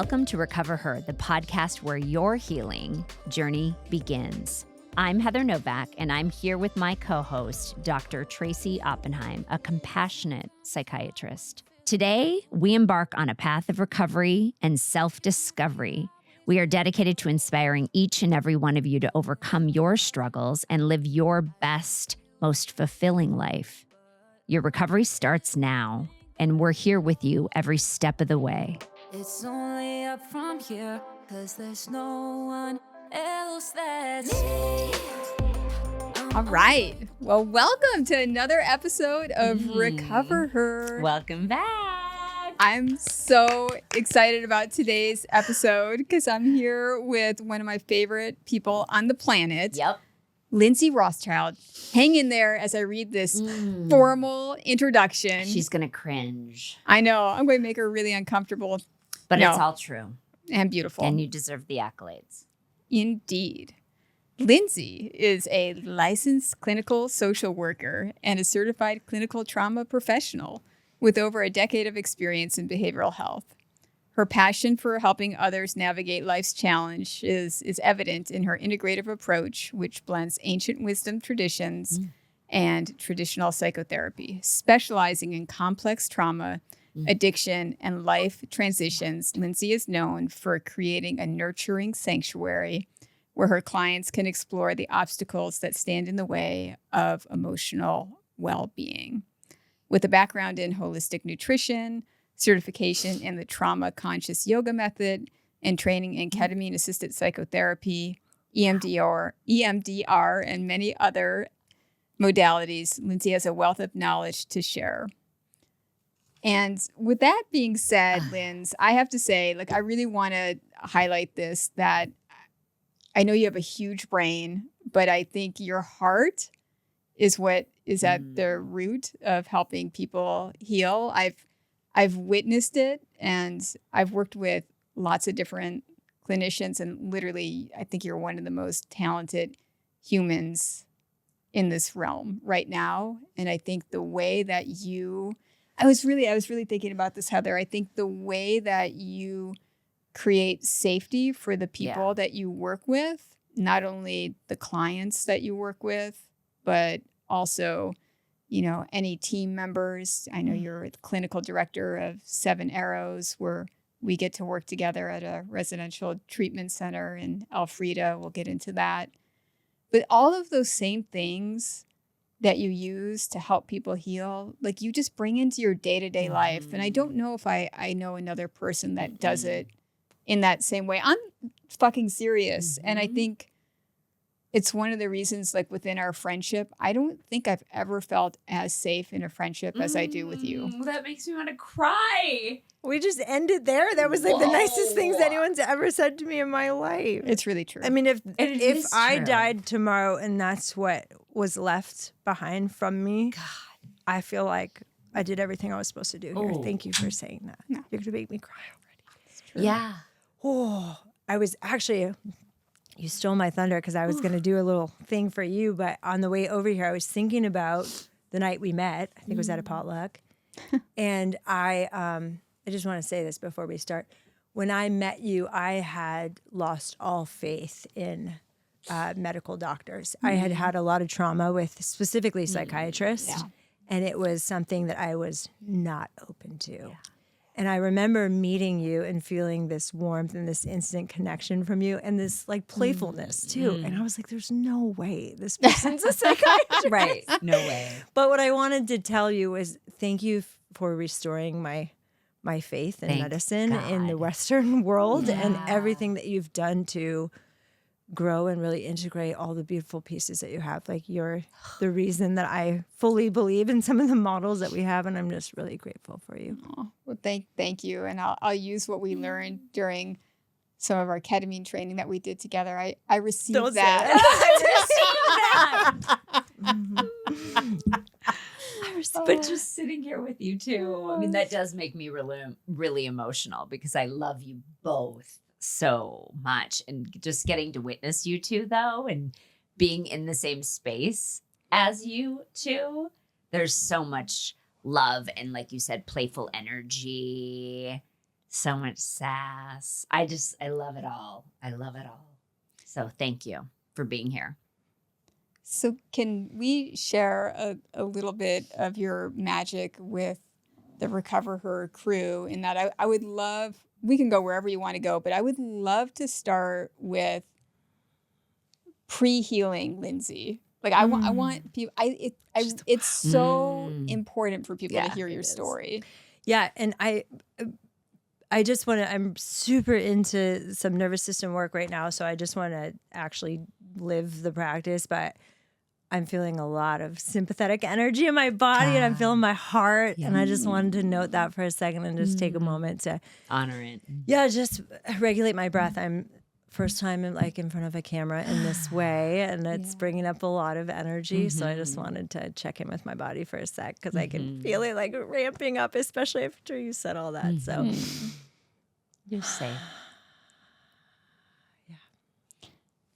Welcome to recoverHER, the podcast where your healing journey begins. I'm Heather Novak, and I'm here with my co-host, Dr. Tracy Oppenheim, a compassionate psychiatrist. Today, we embark on a path of recovery and self-discovery. We are dedicated to inspiring each and every one of you to overcome your struggles and live your best, most fulfilling life. Your recovery starts now, and we're here with you every step of the way. It's only up from here, 'cause there's no one else that's me. All right. Well, welcome to another episode of recoverHER. Welcome back. I'm so excited about today's episode because I'm here with one of my favorite people on the planet. Yep. Lindsay Rothschild. Hang in there as I read this formal introduction. She's going to cringe. I know. I'm going to make her really uncomfortable. But No. it's all true. And beautiful. And you deserve the accolades. Indeed. Lindsay is a licensed clinical social worker and a certified clinical trauma professional with over a decade of experience in behavioral health. Her passion for helping others navigate life's challenge is evident in her integrative approach, which blends ancient wisdom traditions and traditional psychotherapy. Specializing in complex trauma, addiction, and life transitions, Lindsay is known for creating a nurturing sanctuary where her clients can explore the obstacles that stand in the way of emotional well-being. With a background in holistic nutrition, certification in the trauma-conscious yoga method, and training in ketamine-assisted psychotherapy, EMDR, and many other modalities, Lindsay has a wealth of knowledge to share. And with that being said, Linz, I have to say, I really want to highlight this, that I know you have a huge brain, but I think your heart is what is at the root of helping people heal. I've witnessed it, and I've worked with lots of different clinicians, and literally, I think you're one of the most talented humans in this realm right now. And I think the way that I was really thinking about this, Heather. I think the way that you create safety for the people that you work with, not only the clients that you work with, but also, any team members. I know you're the clinical director of 7 Arrows, where we get to work together at a residential treatment center in Elfrida. We'll get into that. But all of those same things that you use to help people heal, you just bring into your day-to-day life. And I don't know if I know another person that does it in that same way. I'm fucking serious. And I think it's one of the reasons, within our friendship, I don't think I've ever felt as safe in a friendship as I do with you. That makes me want to cry. We just ended there. That was the nicest things anyone's ever said to me in my life. It's really true. I mean, if is I true. died tomorrow and that's what was left behind from me, I feel like I did everything I was supposed to do here. Thank you for saying that. No. You're going to make me cry already. Yeah. Oh, I was actually, you stole my thunder because I was going to do a little thing for you. But on the way over here, I was thinking about the night we met. I think it was at a potluck. And I just want to say this before we start. When I met you, I had lost all faith in medical doctors. I had had a lot of trauma with specifically psychiatrists, and it was something that I was not open to. Yeah. And I remember meeting you and feeling this warmth and this instant connection from you and this playfulness too. And I was like, there's no way this person's a psychiatrist. Right. No way. But what I wanted to tell you is thank you for restoring my faith in Thank medicine in the God. Western world and everything that you've done to grow and really integrate all the beautiful pieces that you have. You're the reason that I fully believe in some of the models that we have, and I'm just really grateful for you. Oh, well, thank you. And I'll use what we learned during some of our ketamine training that we did together. I received Don't say that. But just sitting here with you too, I mean, that does make me really, really emotional because I love you both so much. And just getting to witness you two, though, and being in the same space as you two, there's so much love and, like you said, playful energy, So much sass. I love it all. I love it all. So thank you for being here. So can we share a little bit of your magic with the recoverHER crew? In that I would love, we can go wherever you want to go, but I would love to start with pre-healing Lindsay. Like I want people, it's so important for people to hear your story. Yeah. And I just want to, I'm super into some nervous system work right now. So I just want to actually live the practice, but I'm feeling a lot of sympathetic energy in my body and I'm feeling my heart. And I just wanted to note that for a second and just take a moment to honor it. Yeah, just regulate my breath. I'm first time in front of a camera in this way, and it's bringing up a lot of energy. So I just wanted to check in with my body for a sec because I can feel it like ramping up, especially after you said all that. So you're safe.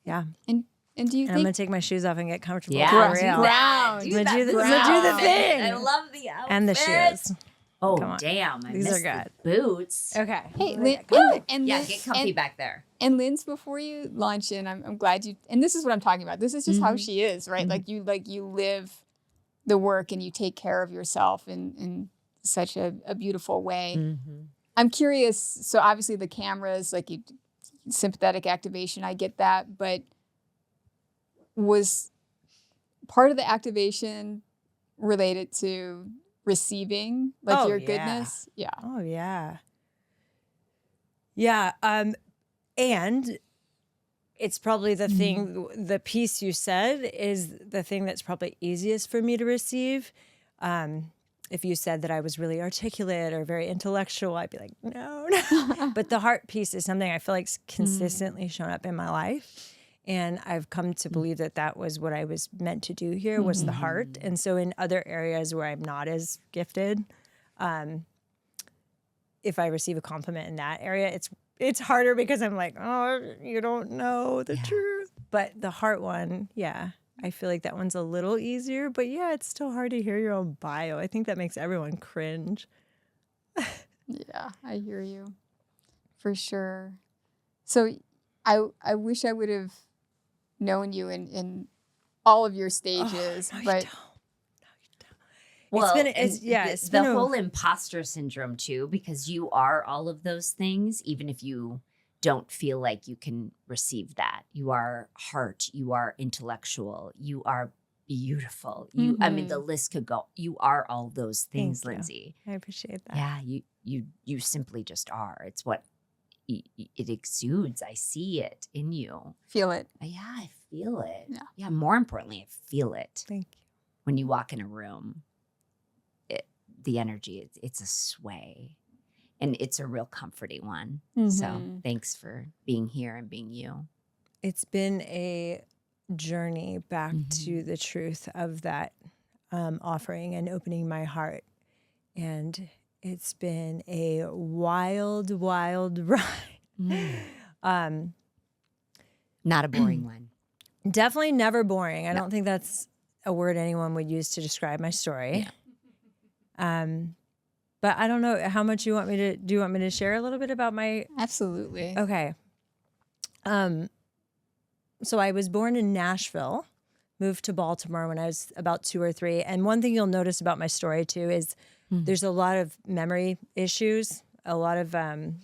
Yeah. And do you think I'm gonna take my shoes off and get comfortable? Yeah, for real. ground. I'm gonna do the thing. I love the outfit. And the shoes. Oh, Come on. damn. These missed are good. the boots. Okay. Hey, Get Get comfy back there. And Linz, before you launch in, I'm glad you. And this is what I'm talking about. This is just how she is, right? Like you live the work and you take care of yourself in such a beautiful way. I'm curious. So obviously the cameras, like sympathetic activation, I get that, but was part of the activation related to receiving, like your goodness? Yeah. Oh yeah. Yeah. And it's probably the thing, the piece you said is the thing that's probably easiest for me to receive. If you said that I was really articulate or very intellectual, I'd be like, no. But the heart piece is something I feel like's consistently shown up in my life. And I've come to believe that that was what I was meant to do here, was the heart. And so in other areas where I'm not as gifted, if I receive a compliment in that area, it's harder because I'm like, oh, you don't know the truth. But the heart one, I feel like that one's a little easier. But it's still hard to hear your own bio. I think that makes everyone cringe. Yeah, I hear you. For sure. So I wish I would have known you in all of your stages, but you don't. Well, it's the whole imposter syndrome too, because you are all of those things, even if you don't feel like you can receive that. You are heart, you are intellectual, you are beautiful. I mean, the list could go. You are all those things, Lindsay. I appreciate that. Yeah, you simply just are. It's what it exudes. I see it in you. Feel it. Yeah, I feel it. Yeah. More importantly, I feel it. Thank you. When you walk in a room, the energy, it's a sway, and it's a real comforting one. So thanks for being here and being you. It's been a journey back to the truth of that offering and opening my heart. And it's been a wild, wild ride. Not a boring one. Definitely never boring. I don't think that's a word anyone would use to describe my story. But I don't know how much you want me to. Do you want me to share a little bit about my? Absolutely. Okay. So I was born in Nashville, moved to Baltimore when I was about 2 or 3. And one thing you'll notice about my story too is there's a lot of memory issues. A lot of I'm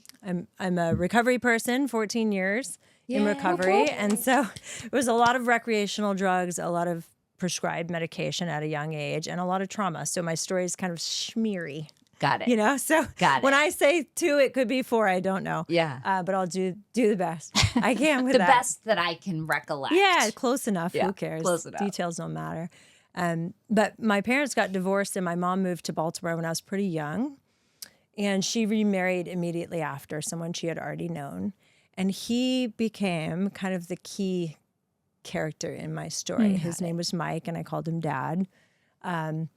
a recovery person, 14 years in recovery, and so it was a lot of recreational drugs, a lot of prescribed medication at a young age, and a lot of trauma. So my story is kind of schmeary. Got it. You know, so when I say 2, it could be 4. I don't know. Yeah. But I'll do the best I can with the that. best that I can recollect. Yeah, close enough. Yeah, Who cares? close enough. Details don't matter. But my parents got divorced, and my mom moved to Baltimore when I was pretty young. And she remarried immediately after someone she had already known. And he became kind of the key character in my story. His name was Mike, and I called him Dad. And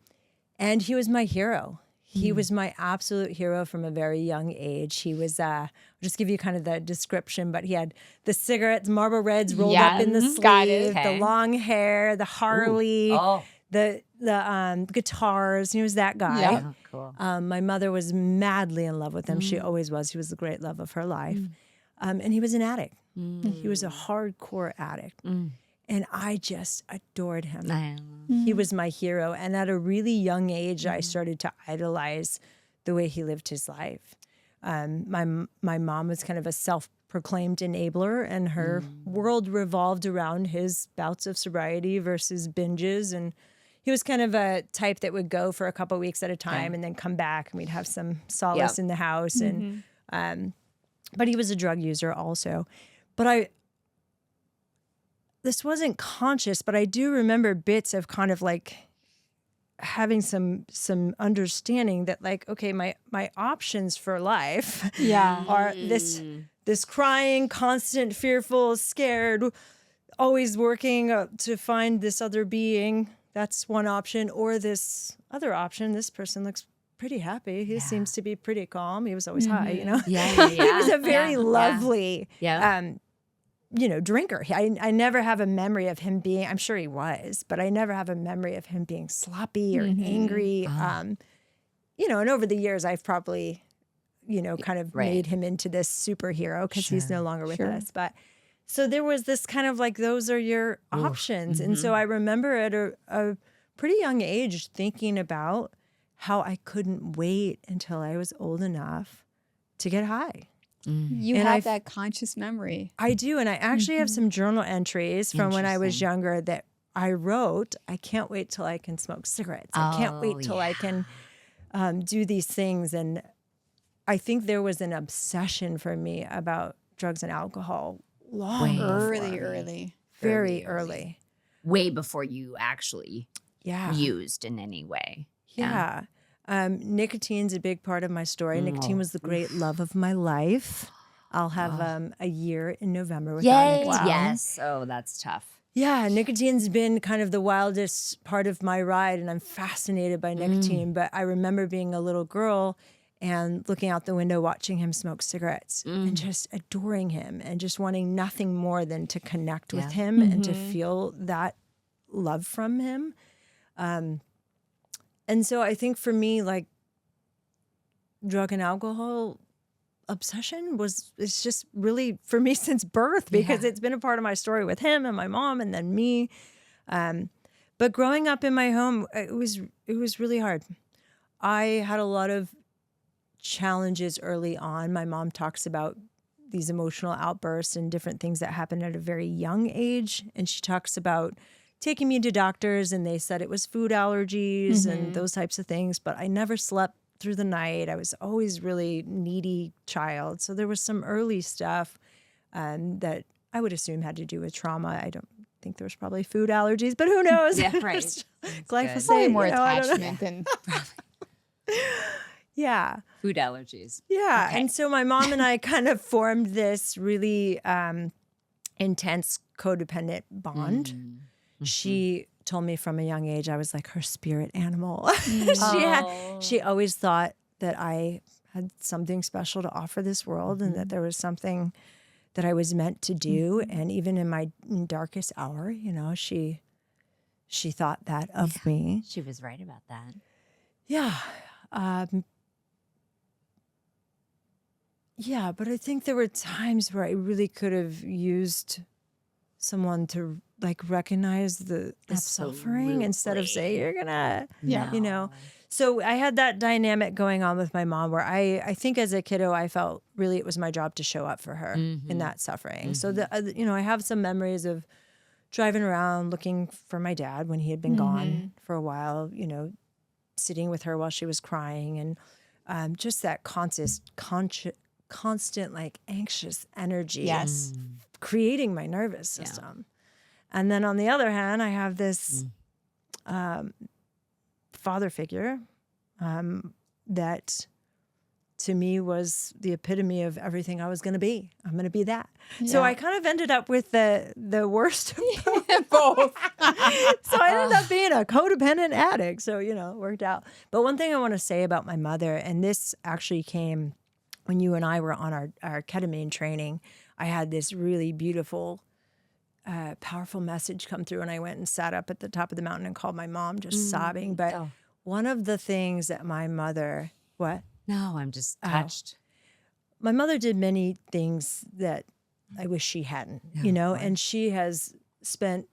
he was my hero. He was my absolute hero from a very young age. He was, I'll just give you kind of the description, but he had the cigarettes, Marlboro Reds rolled up in the sleeve, the long hair, the Harley, the guitars. He was that guy. Yeah. Oh, cool. My mother was madly in love with him. She always was. He was the great love of her life. And he was an addict. He was a hardcore addict. And I just adored him. He was my hero. And at a really young age, I started to idolize the way he lived his life. My mom was kind of a self-proclaimed enabler, and her world revolved around his bouts of sobriety versus binges. And he was kind of a type that would go for a couple of weeks at a time and then come back, and we'd have some solace in the house. And but he was a drug user also. But this wasn't conscious, but I do remember bits of kind of like having some understanding that, like, okay, my options for life are this crying, constant, fearful, scared, always working to find this other being. That's one option. Or this other option, this person looks pretty happy. He seems to be pretty calm. He was always high, you know? Yeah. He was a very lovely, drinker. I never have a memory of him being, I'm sure he was, but I never have a memory of him being sloppy or angry. And over the years, I've probably, kind of made him into this superhero because he's no longer with us. But so there was this kind of like, those are your options. And so I remember at a pretty young age thinking about how I couldn't wait until I was old enough to get high. You have that conscious memory. I do. And I actually have some journal entries from when I was younger that I wrote, I can't wait till I can smoke cigarettes. I can't wait till I can do these things. And I think there was an obsession for me about drugs and alcohol early. Very early. Way before you actually used in any way. Yeah. Nicotine's a big part of my story. Nicotine was the great love of my life. I'll have a year in November without nicotine. Yes. Oh, that's tough. Yeah, nicotine's been kind of the wildest part of my ride, and I'm fascinated by nicotine. But I remember being a little girl and looking out the window, watching him smoke cigarettes and just adoring him and just wanting nothing more than to connect with him and to feel that love from him. And so I think for me, like, drug and alcohol obsession it's just really for me since birth, because it's been a part of my story with him and my mom and then me. But growing up in my home, it was really hard. I had a lot of challenges early on. My mom talks about these emotional outbursts and different things that happened at a very young age. And she talks about taking me to doctors, and they said it was food allergies and those types of things. But I never slept through the night. I was always really needy child. So there was some early stuff that I would assume had to do with trauma. I don't think there was probably food allergies, but who knows? Yeah, right. Glyphosate. Probably more attachment than... Yeah. Food allergies. Yeah. Okay. And so my mom and I kind of formed this really intense codependent bond. She told me from a young age I was like her spirit animal. She always thought that I had something special to offer this world and that there was something that I was meant to do. And even in my darkest hour, she thought that of me. She was right about that. Yeah. Yeah, but I think there were times where I really could have used someone to like recognize the suffering instead of say, you're gonna, So I had that dynamic going on with my mom where I think as a kiddo, I felt really it was my job to show up for her in that suffering. So, I have some memories of driving around looking for my dad when he had been gone for a while, sitting with her while she was crying, and just that constant like anxious energy creating my nervous system. And then on the other hand, I have this father figure that to me was the epitome of everything I was going to be. I'm going to be that. Yeah. So I kind of ended up with the worst of both. So I ended up being a codependent addict. So, it worked out. But one thing I want to say about my mother, and this actually came when you and I were on our ketamine training, I had this really beautiful a powerful message come through, and I went and sat up at the top of the mountain and called my mom, just sobbing. But one of the things that my mother, No, I'm just touched. my mother did many things that I wish she hadn't, and she has spent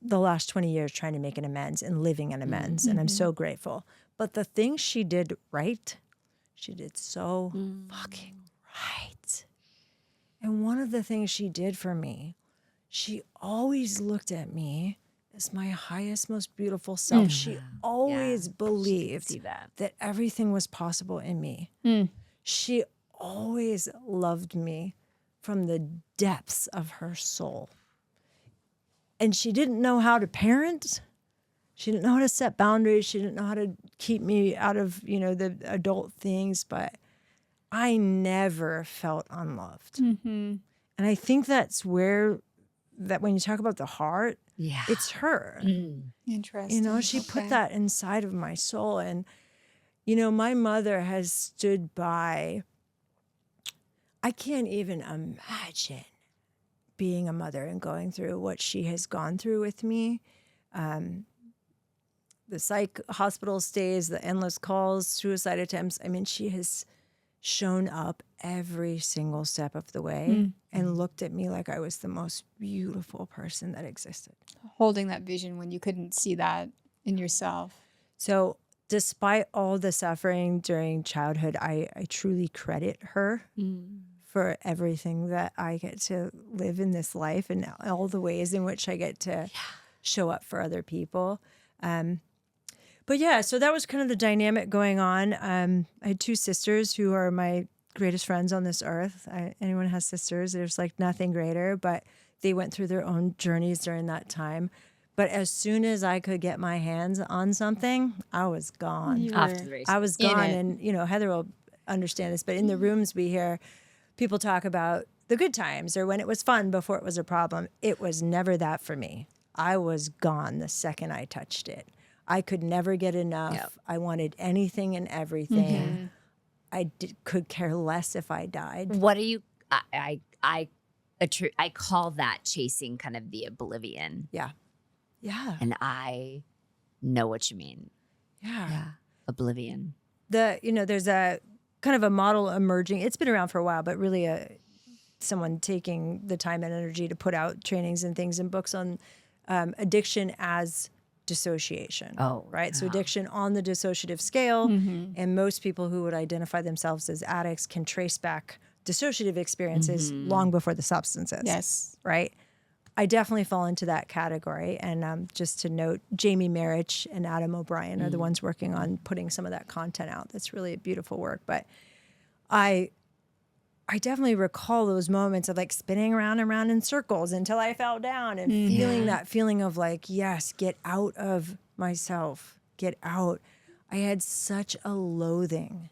the last 20 years trying to make an amends and living an amends, and I'm so grateful. But the things she did right, she did so fucking right. And one of the things she did for me, she always looked at me as my highest, most beautiful self. She always believed that everything was possible in me. She always loved me from the depths of her soul. And she didn't know how to parent. She didn't know how to set boundaries. She didn't know how to keep me out of, the adult things, but I never felt unloved. And I think that's where that when you talk about the heart, it's her. Interesting. She put that inside of my soul. And, my mother has stood by. I can't even imagine being a mother and going through what she has gone through with me. The psych hospital stays, the endless calls, suicide attempts. I mean, she has shown up every single step of the way and looked at me like I was the most beautiful person that existed. Holding that vision when you couldn't see that in yourself. So despite all the suffering during childhood, I truly credit her for everything that I get to live in this life and all the ways in which I get to show up for other people. But yeah, so that was kind of the dynamic going on. I had two sisters who are my greatest friends on this earth. Anyone has sisters, there's like nothing greater, but they went through their own journeys during that time. But as soon as I could get my hands on something, I was gone. Off to the races. I was gone. And, Heather will understand this, but in the rooms we hear people talk about the good times or when it was fun before it was a problem. It was never that for me. I was gone the second I touched it. I could never get enough. Yep. I wanted anything and everything. Could care less if I died. What do you? I call that chasing kind of the oblivion. Yeah. And I know what you mean. Yeah. Oblivion. There's a kind of a model emerging. It's been around for a while, but really someone taking the time and energy to put out trainings and things and books on addiction as dissociation. Right? So addiction on the dissociative scale, and most people who would identify themselves as addicts can trace back dissociative experiences long before the substances. Yes. Right? I definitely fall into that category. And just to note, Jamie Marich and Adam O'Brien are the ones working on putting some of that content out. That's really a beautiful work. But I definitely recall those moments of like spinning around and around in circles until I fell down and feeling that feeling of like, yes, get out of myself, get out. I had such a loathing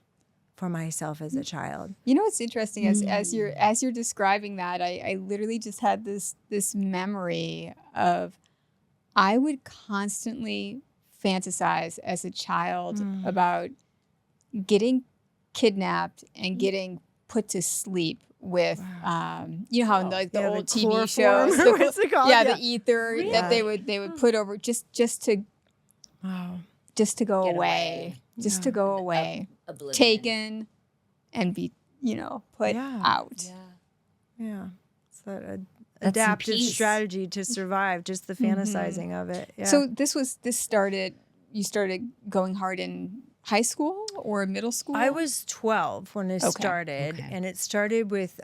for myself as a child. You know what's interesting as you're describing that, I literally just had this memory of I would constantly fantasize as a child about getting kidnapped and getting put to sleep with you know how in the old TV shows what's it called? the ether that they would put over just to go away. Just to go away. Oblivion. Taken and be put out. It's that adaptive strategy to survive, just the fantasizing of it. So you started going hard in high school or middle school? I was 12 when it started, and it started with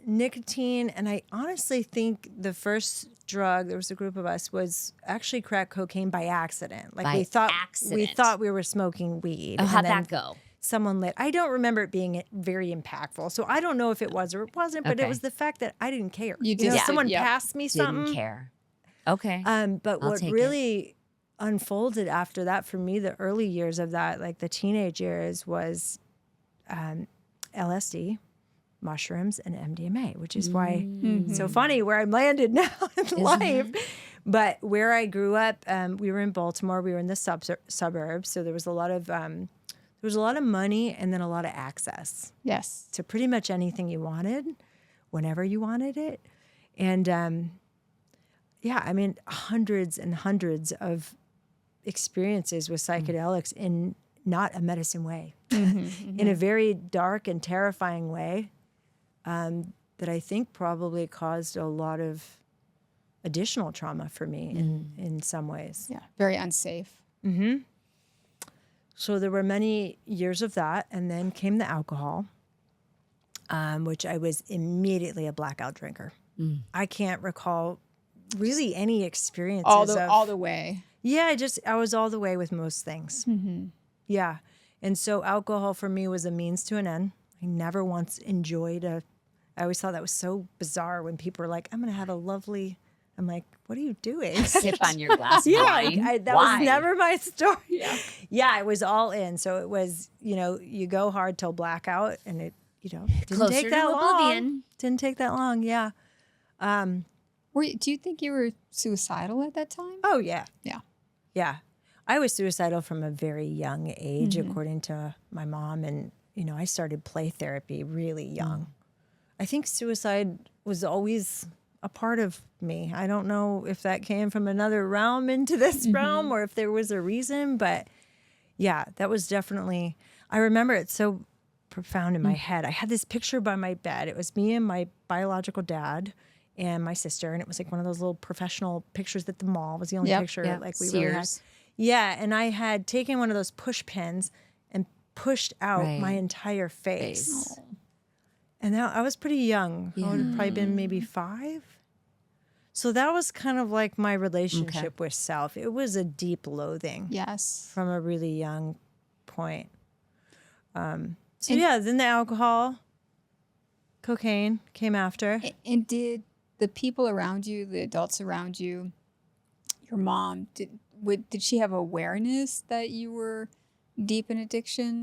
nicotine. And I honestly think the first drug, there was a group of us, was actually crack cocaine by accident. Like we thought we were smoking weed. Oh, how'd that go? Someone lit. I don't remember it being very impactful, so I don't know if it was or it wasn't. But it was the fact that I didn't care. Someone passed me something. Didn't care. Okay. But what really unfolded after that for me, the early years of that, like the teenage years, was LSD, mushrooms, and MDMA, which is why it's so funny where I'm landed now in life. But where I grew up, we were in Baltimore. We were in the suburbs, so there was a lot of money and then a lot of access. Yes, to pretty much anything you wanted, whenever you wanted it, and yeah, I mean, hundreds and hundreds of experiences with psychedelics in not a medicine way, in a very dark and terrifying way that I think probably caused a lot of additional trauma for me in some ways. Yeah, very unsafe. So there were many years of that, and then came the alcohol, which I was immediately a blackout drinker. I can't recall really any experiences All the way. Yeah, I was all the way with most things. Yeah. And so alcohol for me was a means to an end. I never once enjoyed I always thought that was so bizarre when people were like, I'm going to have a lovely, I'm like, what are you doing? Sip on your glass of Yeah, wine. that Why? was never my story. Yeah, it was all in. So it was, you go hard till blackout, and it, didn't Closer take that to long. oblivion. Didn't take that long. Yeah. Do you think you were suicidal at that time? Oh yeah. Yeah. Yeah. I was suicidal from a very young age, according to my mom, and I started play therapy really young. I think suicide was always a part of me. I don't know if that came from another realm into this realm or if there was a reason, but yeah, that was definitely, I remember it so profound in my head. I had this picture by my bed. It was me and my biological dad and my sister, and it was like one of those little professional pictures at the mall. It was the only picture like we really had. Sears. Yeah, and I had taken one of those push pins and pushed out my entire face. And now I was pretty young. I would have probably been maybe 5. So that was kind of like my relationship with self. It was a deep loathing. Yes. From a really young point. Then the alcohol, cocaine came after. And did the people around you, the adults around you, your mom, did she have awareness that you were deep in addiction?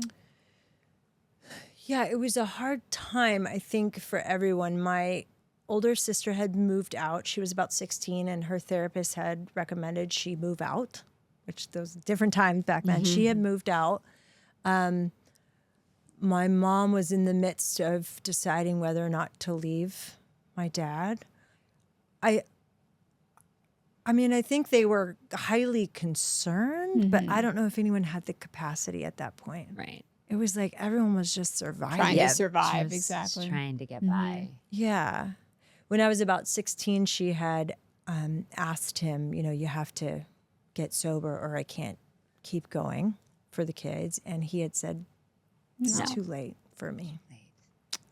Yeah, it was a hard time, I think, for everyone. My older sister had moved out. She was about 16, and her therapist had recommended she move out, which there was different times back then. She had moved out. My mom was in the midst of deciding whether or not to leave my dad. I mean, I think they were highly concerned, but I don't know if anyone had the capacity at that point. Right. It was like everyone was just surviving. Trying to survive, Just exactly. trying to get by. Yeah. When I was about 16, she had asked him, you have to get sober or I can't keep going for the kids. And he had said, it's too late for me.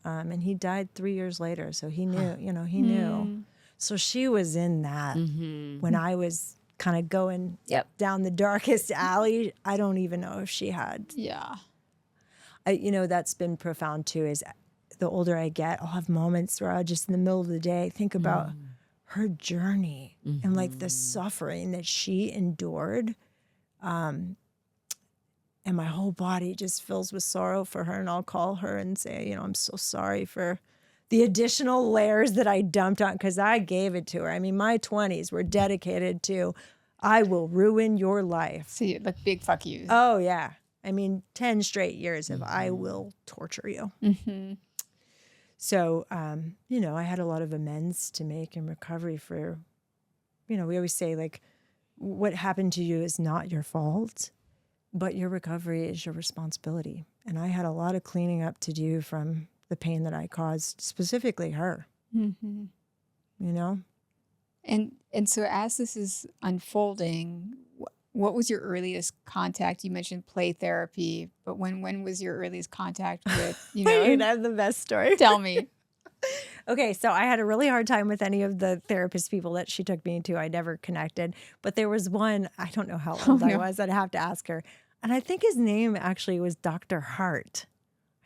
And he died 3 years later. So he knew, he knew. So she was in that when I was kind of going down the darkest alley. I don't even know if she had. Yeah. That's been profound too, is the older I get, I'll have moments where I'll just in the middle of the day think about her journey and like the suffering that she endured. And my whole body just fills with sorrow for her. And I'll call her and say, I'm so sorry for the additional layers that I dumped on, because I gave it to her. I mean, my 20s were dedicated to, I will ruin your life. See, like big fuck you. Oh, yeah. I mean, 10 straight years of I will torture you. So, I had a lot of amends to make in recovery for, we always say, like, what happened to you is not your fault, but your recovery is your responsibility. And I had a lot of cleaning up to do from the pain that I caused, specifically her. Mm-hmm. And so as this is unfolding, what was your earliest contact? You mentioned play therapy, but when was your earliest contact with, I have the best story. Tell me. Okay, so I had a really hard time with any of the therapist people that she took me to. I never connected. But there was one, I don't know how old I was. I'd have to ask her. And I think his name actually was Dr. Hart.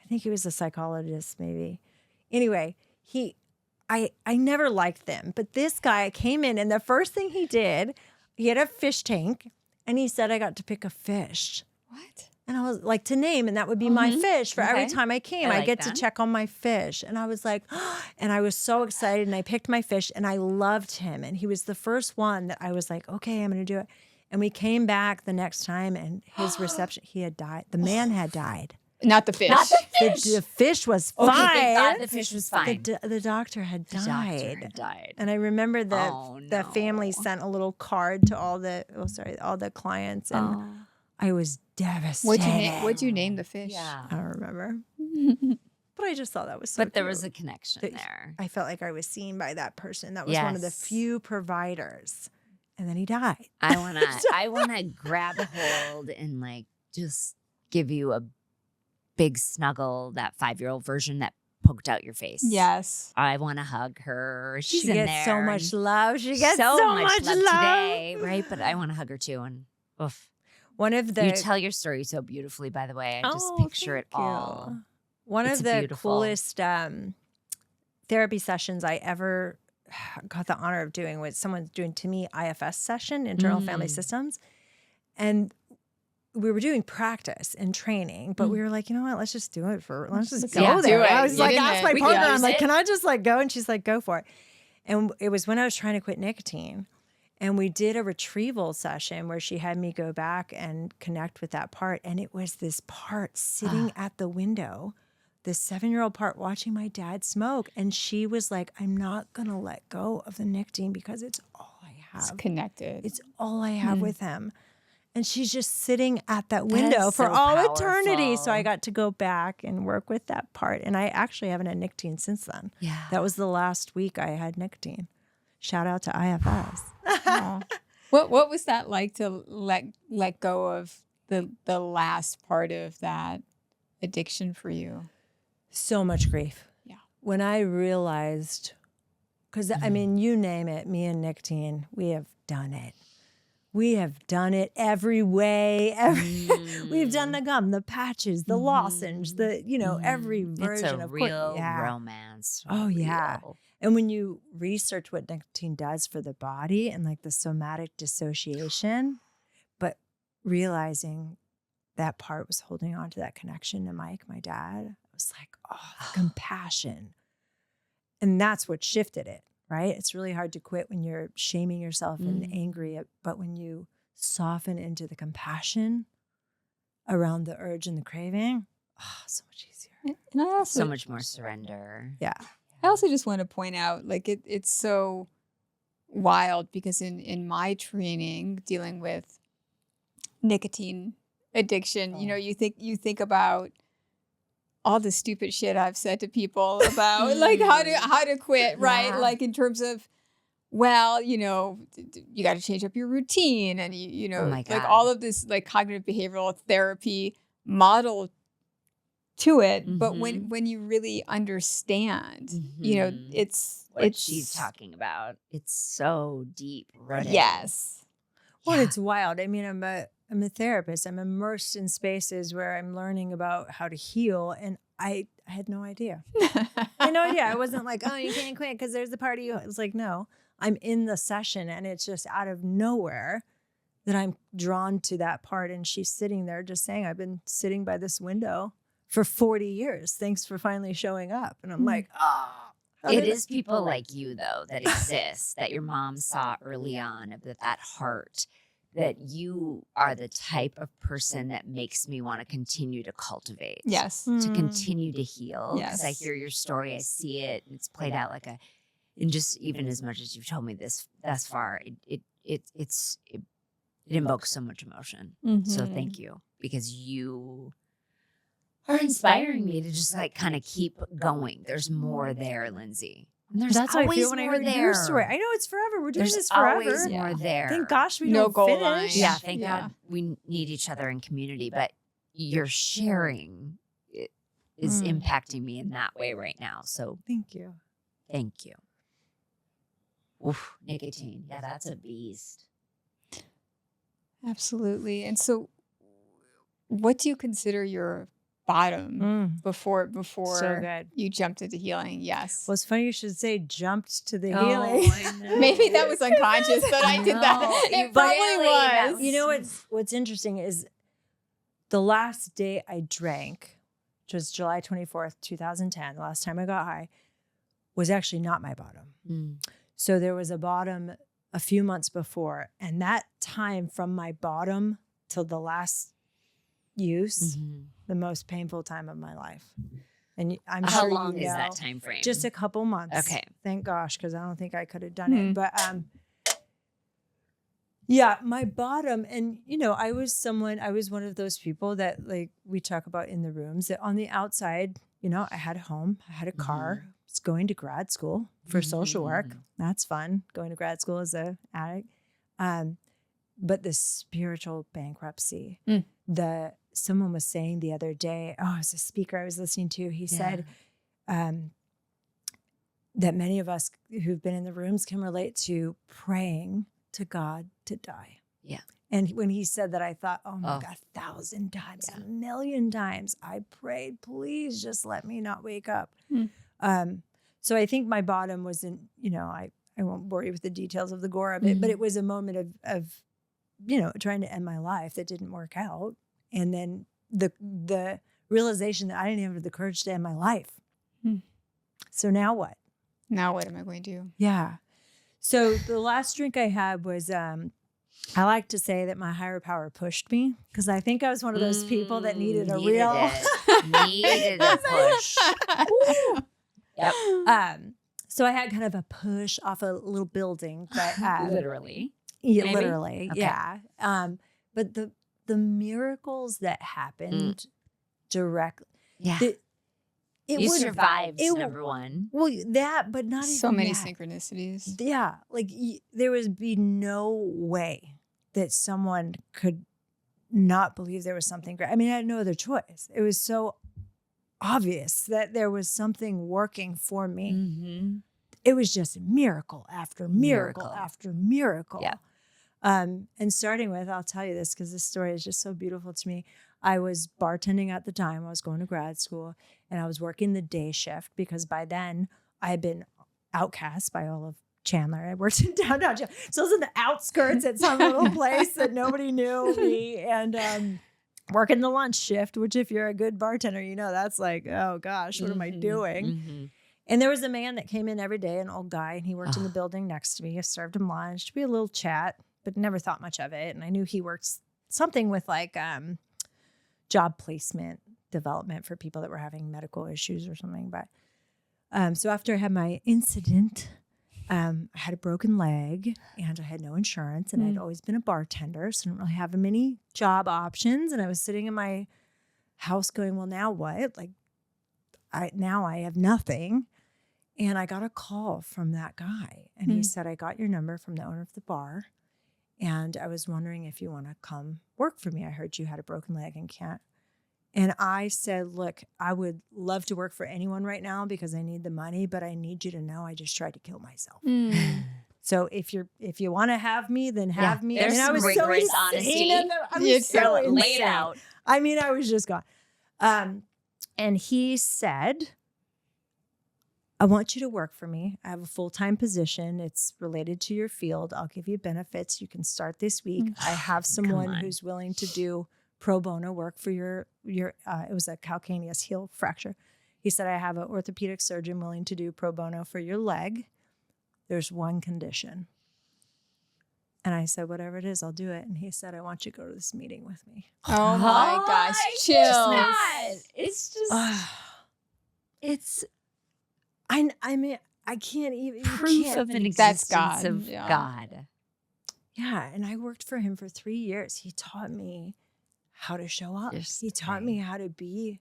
I think he was a psychologist, maybe. Anyway, I never liked them. But this guy came in, and the first thing he did, he had a fish tank, and he said I got to pick a fish. What? And I was like, to name, and that would be my fish. For every time I came, I get that. to check on my fish. And I was like, and I was so excited, and I picked my fish, and I loved him. And he was the first one that I was like, okay, I'm going to do it. And we came back the next time, and his reception, he had died. The man had died. Not the fish. Not the fish. The fish was Okay, fine. thank God the fish was fine. The doctor had The died. doctor had died. And I remember the Oh, the family no. sent a little card to all the clients, and I was devastated. What'd you name the fish? Yeah. I don't remember. But I just thought that was so But there cute. was a connection there. I felt like I was seen by that person. That was one of the Yes. few providers. And then he died. I wanna grab a hold and like just give you a big snuggle, that 5-year-old version that poked out your face. Yes. I want to hug her. She's She in gets there so much and love. She gets so much love love today, right? But I want to hug her too. And oof. One of the You tell your story so beautifully, by the way. I just Oh, picture it thank you. all. One It's of the beautiful. coolest therapy sessions I ever got the honor of doing was someone doing to me IFS session, internal family systems. And we were doing practice and training, but we were like, you know what, let's just do it let's just go Yeah, there. do it. I was Get like, in asked it. my We partner, can I'm use like, it. can I just like go? And she's like, go for it. And it was when I was trying to quit nicotine. And we did a retrieval session where she had me go back and connect with that part. And it was this part sitting at the window, this 7-year-old part watching my dad smoke. And she was like, I'm not going to let go of the nicotine because it's all I It's have. connected. It's all I have with him. And she's just sitting at that That window is for so all eternity. So powerful. I got to go back and work with that part. And I actually haven't had nicotine since then. Yeah. That was the last week I had nicotine. Shout out to IFS. Aw. What was that like to let go of the last part of that addiction for you? So much grief. Yeah. When I realized, because I mean, you name it, me and nicotine, we have done it. We have done it every way. We've done the gum, the patches, the lozenge, every version It's a of real yeah. romance. Oh, yeah. Real. And when you research what nicotine does for the body and like the somatic dissociation, but realizing that part was holding on to that connection to Mike, my dad, I was like, oh, the compassion. And that's what shifted it, right? It's really hard to quit when you're shaming yourself and angry, but when you soften into the compassion around the urge and the craving, so much easier. And I also, So much more surrender. Yeah. I also just want to point out, like it's so wild because in my training dealing with nicotine addiction, you think about all the stupid shit I've said to people about like how to quit, right? Yeah. Like in terms of, well, you got to change up your routine and Oh my like God. all of this like cognitive behavioral therapy model to it. But when you really understand, it's What she's talking about. It's so deep rooted. Yes. Well, Yeah. it's wild. I mean, I'm a therapist. I'm immersed in spaces where I'm learning about how to heal, and I had no idea. I had no idea. I wasn't like, oh, you can't quit because there's the part of you. It was like, no, I'm in the session, and it's just out of nowhere that I'm drawn to that part. And she's sitting there just saying, I've been sitting by this window for 40 years. Thanks for finally showing up. And I'm like, oh. It is people like you, though, that exist, that your mom saw early on, of that heart, that you are the type of person that makes me want to continue to cultivate. Yes. To continue to heal. Because I Yes. hear your story, I see it, and it's played out like and just even as much as you've told me this thus far, it invokes so much emotion. So thank you, because you are inspiring me to just like kind of keep going. There's more there, Lindsay. And there's That's how I always feel when I more heard there. your story. I know it's forever. We're doing There's this forever. always more there. Thank gosh we No don't goal finish. line. Yeah, thank Yeah. God we need each other in community. But your sharing is impacting me in that way right now. So Thank you. thank you. Oof, nicotine. Yeah, that's a beast. Absolutely. And so what do you consider your bottom before So good. you jumped into healing? Yes. Well, it's funny you should say jumped to the Oh, healing. I know. Maybe that was unconscious, but I did that. No, It you probably really- was. that You know what's interesting is the last day I drank, which was July 24th, 2010, the last time I got high, was actually not my bottom. Mm. So there was a bottom a few months before, and that time from my bottom till the last use, the most painful time of my life. And I'm How sure long you is know, that time frame? just a couple months. Okay. Thank gosh, because I don't think I could have done it. But yeah, my bottom, and I was one of those people that, like we talk about in the rooms, that on the outside, I had a home, I had a car, I was going to grad school for social work. That's fun, going to grad school as a addict. But the spiritual bankruptcy, someone was saying the other day, it was a speaker I was listening to. He said that many of us who've been in the rooms can relate to praying to God to die. Yeah. And when he said that, I thought, oh my God, 1,000 times, 1,000,000 times I prayed, please just let me not wake up. So I think my bottom wasn't, I won't bore you with the details of the gore of it, but it was a moment of trying to end my life that didn't work out. And then the realization that I didn't even have the courage to end my life. So now what? Now what am I going to do? Yeah. So the last drink I had was, I like to say that my higher power pushed me, because I think I was one of those people that needed a needed a push. Yep. So I had kind of a push off a little building, but Literally. yeah, maybe? literally, Okay. yeah. But the miracles that happened directly, Yeah. it You would survived, it- number one. Well, that, but not So even many that. synchronicities. Yeah, like there would be no way that someone could not believe there was something great. I mean, I had no other choice. It was so obvious that there was something working for me. It was just miracle after miracle after miracle. Yeah. And starting with, I'll tell you this because this story is just so beautiful to me. I was bartending at the time. I was going to grad school, and I was working the day shift because by then I had been outcast by all of Chandler. I worked in downtown Chandler. So I was in the outskirts at some little place that nobody knew me, and working the lunch shift, which if you're a good bartender, that's like, oh gosh, what am I doing? And there was a man that came in every day, an old guy, and he worked in the building next to me. I served him lunch, we had a little chat, but never thought much of it. And I knew he worked something with like job placement development for people that were having medical issues or something. But so after I had my incident, I had a broken leg and I had no insurance, and I'd always been a bartender, so I didn't really have many job options. And I was sitting in my house going, well, now what? Like, now I have nothing. And I got a call from that guy, and he said, I got your number from the owner of the bar, and I was wondering if you want to come work for me. I heard you had a broken leg and can't. And I said, look, I would love to work for anyone right now because I need the money, but I need you to know I just tried to kill myself. So if you want to have me, then have me. There's some rigorous honesty. Lay it out. I mean, I was just gone. And he said, I want you to work for me. I have a full-time position. It's related to your field. I'll give you benefits. You can start this week. I have someone who's willing to do pro bono work for your it was a calcaneus heel fracture. He said, I have an orthopedic surgeon willing to do pro bono for your leg. There's one condition. And I said, whatever it is, I'll do it. And he said, I want you to go to this meeting with me. Oh my gosh, chills. It's just I mean, I can't even proof of an That's existence God. of Yeah. God. Yeah, and I worked for him for 3 years. He taught me how to show up. Just He taught me how to be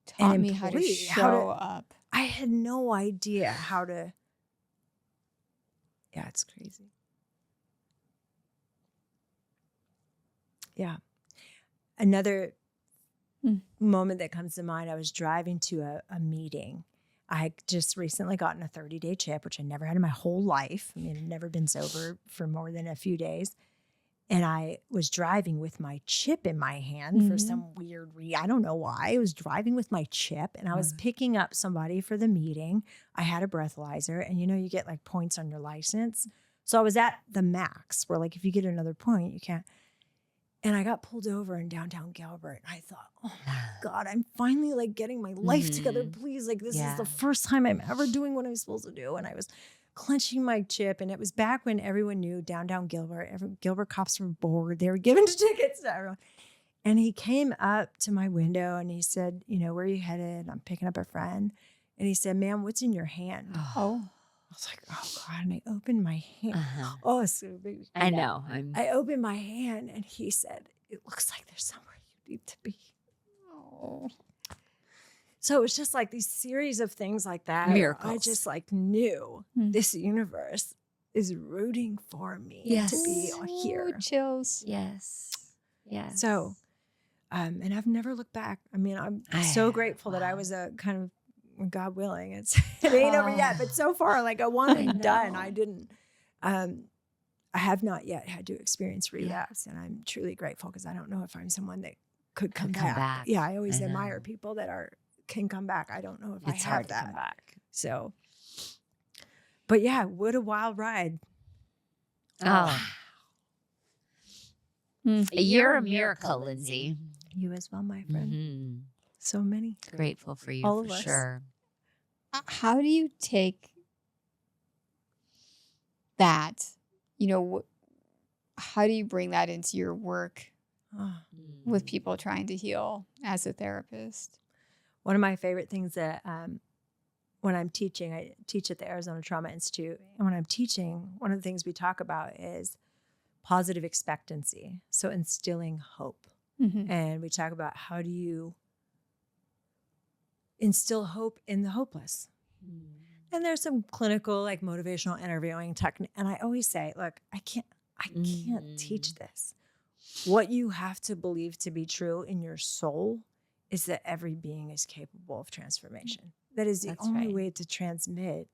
Taught an me how to employee, show up. I had no idea how to. Yeah, it's crazy. Yeah. Another moment that comes to mind, I was driving to a meeting. I had just recently gotten a 30-day chip, which I never had in my whole life. I mean, I'd never been sober for more than a few days. And I was driving with my chip in my hand for some weird I don't know why. I was driving with my chip, and I was picking up somebody for the meeting. I had a breathalyzer, and you get like points on your license. So I was at the max where like if you get another point, you can't. And I got pulled over in downtown Gilbert. And I thought, oh my God, I'm finally like getting my life together. Please. Like this is the first time I'm ever doing what I'm supposed to do. And I was clenching my chip. And it was back when everyone knew downtown Gilbert. Gilbert cops were bored. They were giving tickets to everyone. And he came up to my window and he said, where are you headed? I'm picking up a friend. And he said, ma'am, what's in your hand? Oh. I was like, oh God. And I opened my hand. Uh-huh. Oh, it's so big. I know. I opened my hand and he said, it looks like there's somewhere you need to be. Oh. So it was just like these series of things like that. Miracles. I just like knew this universe is rooting for me to be here. Chills. Yes. Yes. So, and I've never looked back. I mean, I'm so grateful that I was a kind of, God willing, it ain't over yet, but so far, like a one and done. I didn't, I have not yet had to experience relapse, and I'm truly grateful because I don't know if I'm someone that could come back. Yeah, I always admire people that can come back. I don't know if it's I hard have to that. come back. So, but yeah, what a wild ride. Oh. You're a miracle, Lindsay. You as well, my friend. Mm-hmm. So many. Grateful for you, All for of us. sure. How do you take that, how do you bring that into your work with people trying to heal as a therapist? One of my favorite things that when I'm teaching, I teach at the Arizona Trauma Institute. And when I'm teaching, one of the things we talk about is positive expectancy. So instilling hope. Mm-hmm. And we talk about how do you instill hope in the hopeless. And there's some clinical, like motivational interviewing technique. And I always say, look, I can't teach this. What you have to believe to be true in your soul is that every being is capable of transformation. That is the only way to transmit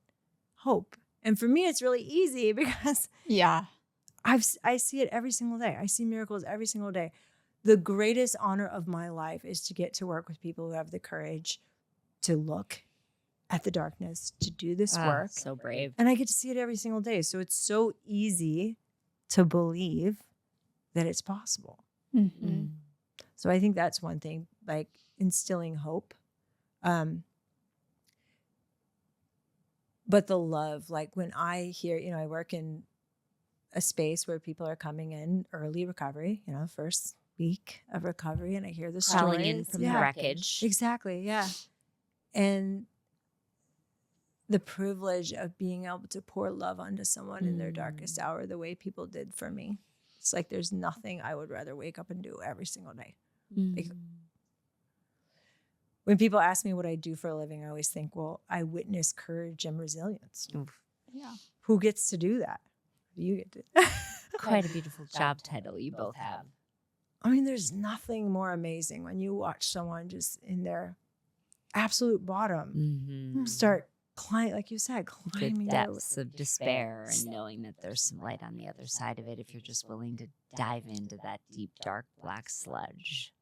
hope. And for me, it's really easy because I see it every single day. I see miracles every single day. The greatest honor of my life is to get to work with people who have the courage to look at the darkness, to do this work. So brave. And I get to see it every single day. So it's so easy to believe that it's possible. Mm-hmm. So I think that's one thing, like instilling hope. But the love, like when I hear, I work in a space where people are coming in early recovery, first week of recovery, and I hear the stories. Crawling in from the wreckage. Exactly, yeah. And the privilege of being able to pour love onto someone in their darkest hour the way people did for me. It's like there's nothing I would rather wake up and do every single day. Like, when people ask me what I do for a living, I always think, well, I witness courage and resilience. Yeah. Who gets to do that? You get to. Quite a beautiful job title you both have. I mean, there's nothing more amazing when you watch someone just in their absolute bottom start climbing, like you said, climbing the depths of despair and knowing that there's some light on the other side of it if you're just willing to dive into that deep, dark, black sludge.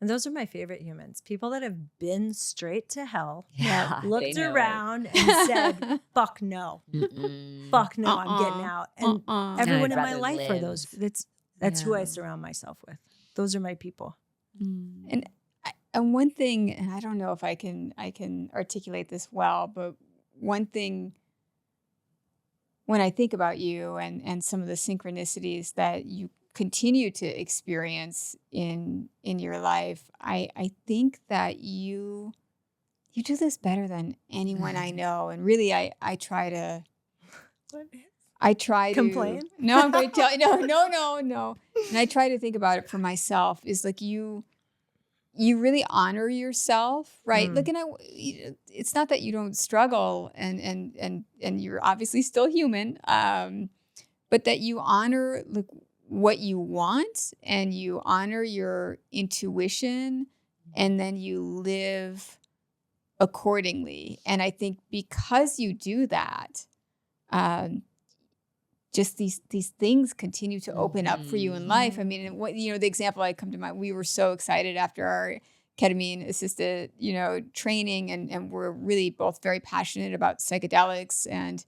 And those are my favorite humans. People that have been straight to hell, Yeah, looked around and said, fuck no. Fuck no, I'm getting out. And everyone in my life are those. That's who I surround myself with. Those are my people. And one thing, and I don't know if I can articulate this well, but one thing when I think about you and some of the synchronicities that you continue to experience in your life, I think that you do this better than anyone I know. And really, I try to complain. No, I'm going to tell you. No. And I try to think about it for myself. Is like you really honor yourself, right? Like, and it's not that you don't struggle, and you're obviously still human, but that you honor like what you want and you honor your intuition, and then you live accordingly. And I think because you do that, just these things continue to open up for you in life. I mean, the example I come to mind, we were so excited after our ketamine assisted, training, and we're really both very passionate about psychedelics and,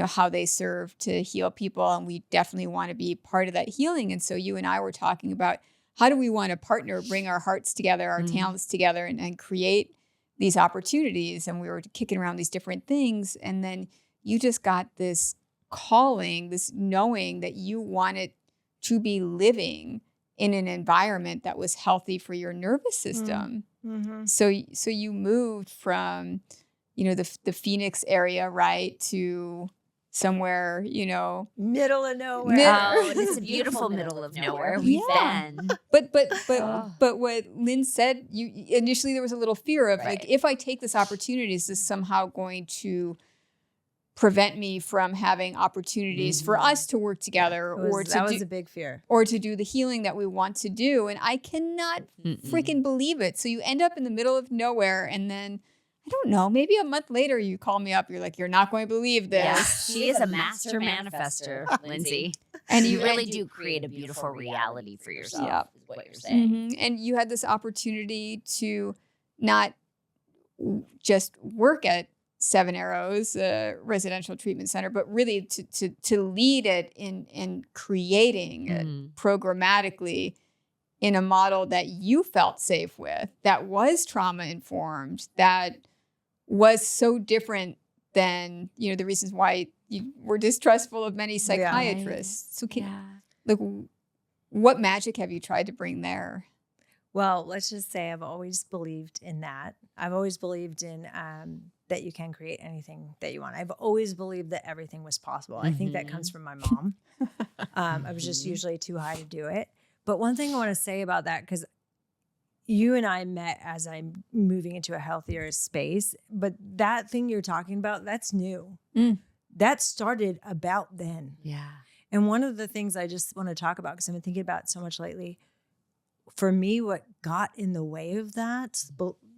how they serve to heal people. And we definitely want to be part of that healing. And so you and I were talking about how do we want to partner, bring our hearts together, our talents together, and create these opportunities. And we were kicking around these different things. And then you just got this calling, this knowing that you wanted to be living in an environment that was healthy for your nervous system. Mm-hmm. So you moved from, the Phoenix area, right, to somewhere, Middle of nowhere. Oh, and it's a beautiful middle of nowhere. We've Yeah. been. But Oh. what Lynn said, initially there was a little fear of Right. if I take this opportunity, is this somehow going to prevent me from having opportunities for us to work together That was a big fear. or to do the healing that we want to do. And I cannot freaking believe it. So you end up in the middle of nowhere, and then I don't know, maybe a month later you call me up. You're like, you're not going to believe this. Yeah, she is a master manifester, Lindsay. And you really do create a beautiful reality for yourself, Yep. is what you're saying. Mhm. And you had this opportunity to not just work at Seven Arrows Residential Treatment Center, but really to lead it in creating it programmatically in a model that you felt safe with, that was trauma informed, that was so different than the reasons why you were distrustful of many psychiatrists. So what magic have you tried to bring there? Well, let's just say I've always believed in that. I've always believed in that you can create anything that you want. I've always believed that everything was possible. I think that comes from my mom. I was just usually too high to do it. But one thing I want to say about that, because you and I met as I'm moving into a healthier space, but that thing you're talking about, that's new. That started about then. Yeah. And one of the things I just want to talk about, because I've been thinking about it so much lately, for me, what got in the way of that,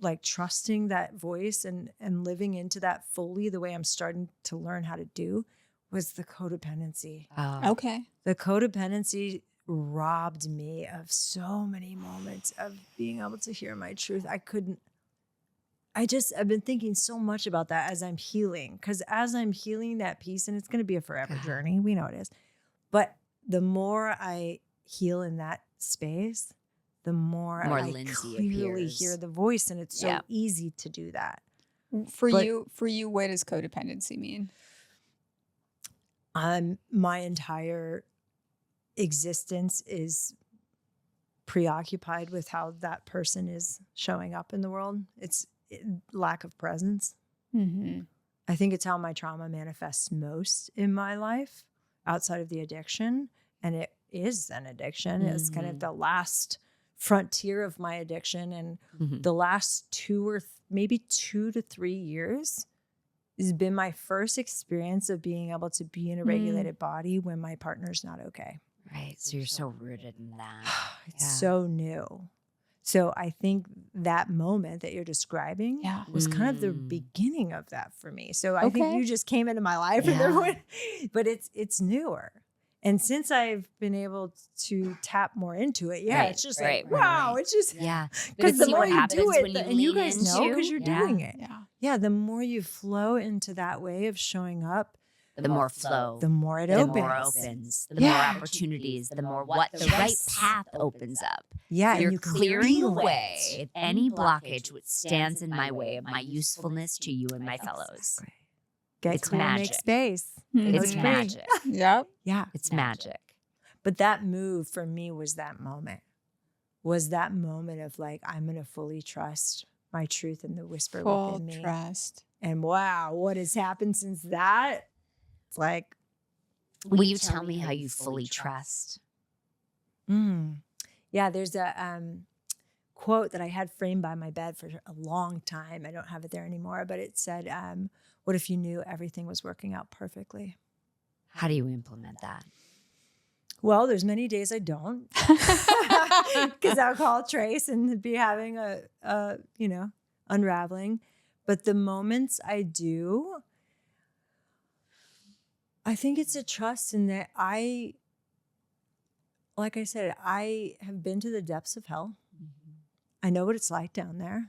like trusting that voice and living into that fully the way I'm starting to learn how to do, was the codependency. Okay. The codependency robbed me of so many moments of being able to hear my truth. I've been thinking so much about that as I'm healing, because as I'm healing that piece, and it's going to be a forever journey, we know it is, but the more I heal in that space, the more I Lindsay clearly appears. hear the voice, and it's so easy to do that. For you, what does codependency mean? My entire existence is preoccupied with how that person is showing up in the world. It's lack of presence. I think it's how my trauma manifests most in my life outside of the addiction. And it is an addiction. It's kind of the last frontier of my addiction. And the last 2 to 3 years has been my first experience of being able to be in a regulated body when my partner's not okay. Right. So you're so rooted in that. It's so new. So I think that moment that you're describing was kind of the beginning of that for me. So I think you just came into my life, but it's newer. And since I've been able to tap more into it, it's just wow, it's just because the more you do it, and you guys know because you're doing it. The more you flow into that way of showing up, the more flow, the more it opens. the more opportunities, the more the right path opens up. You're clearing away any blockage which stands in my way of my usefulness to you and my fellows. Get clear, make space. It's magic. Yep. Yeah. It's magic. But that move for me was that moment of like, I'm going to fully trust my truth and the whisper within me. Trust. And wow, what has happened since that? It's like, will you tell me how you fully trust? Yeah, there's a quote that I had framed by my bed for a long time. I don't have it there anymore, but it said, what if you knew everything was working out perfectly? How do you implement that? Well, there's many days I don't, because I'll call Trace and be having a unraveling. But the moments I do, I think it's a trust in that like I said, I have been to the depths of hell. I know what it's like down there.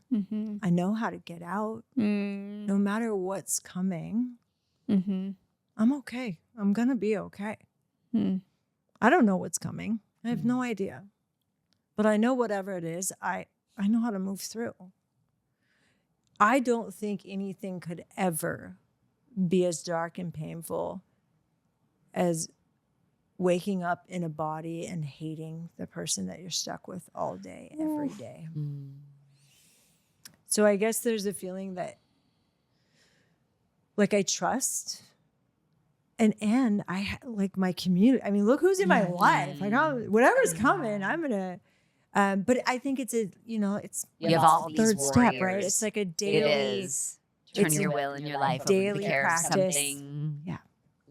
I know how to get out. No matter what's coming, I'm okay. I'm going to be okay. I don't know what's coming. I have no idea. But I know whatever it is, I know how to move through. I don't think anything could ever be as dark and painful as waking up in a body and hating the person that you're stuck with all day, every day. So I guess there's a feeling that like I trust and I like my community. I mean, look who's in my life. Like whatever's coming, I'm going to but I think it's it's You have all third these step, right? warriors. It's like a It daily is. Turn it's your a will in your life over daily to the care of practice. something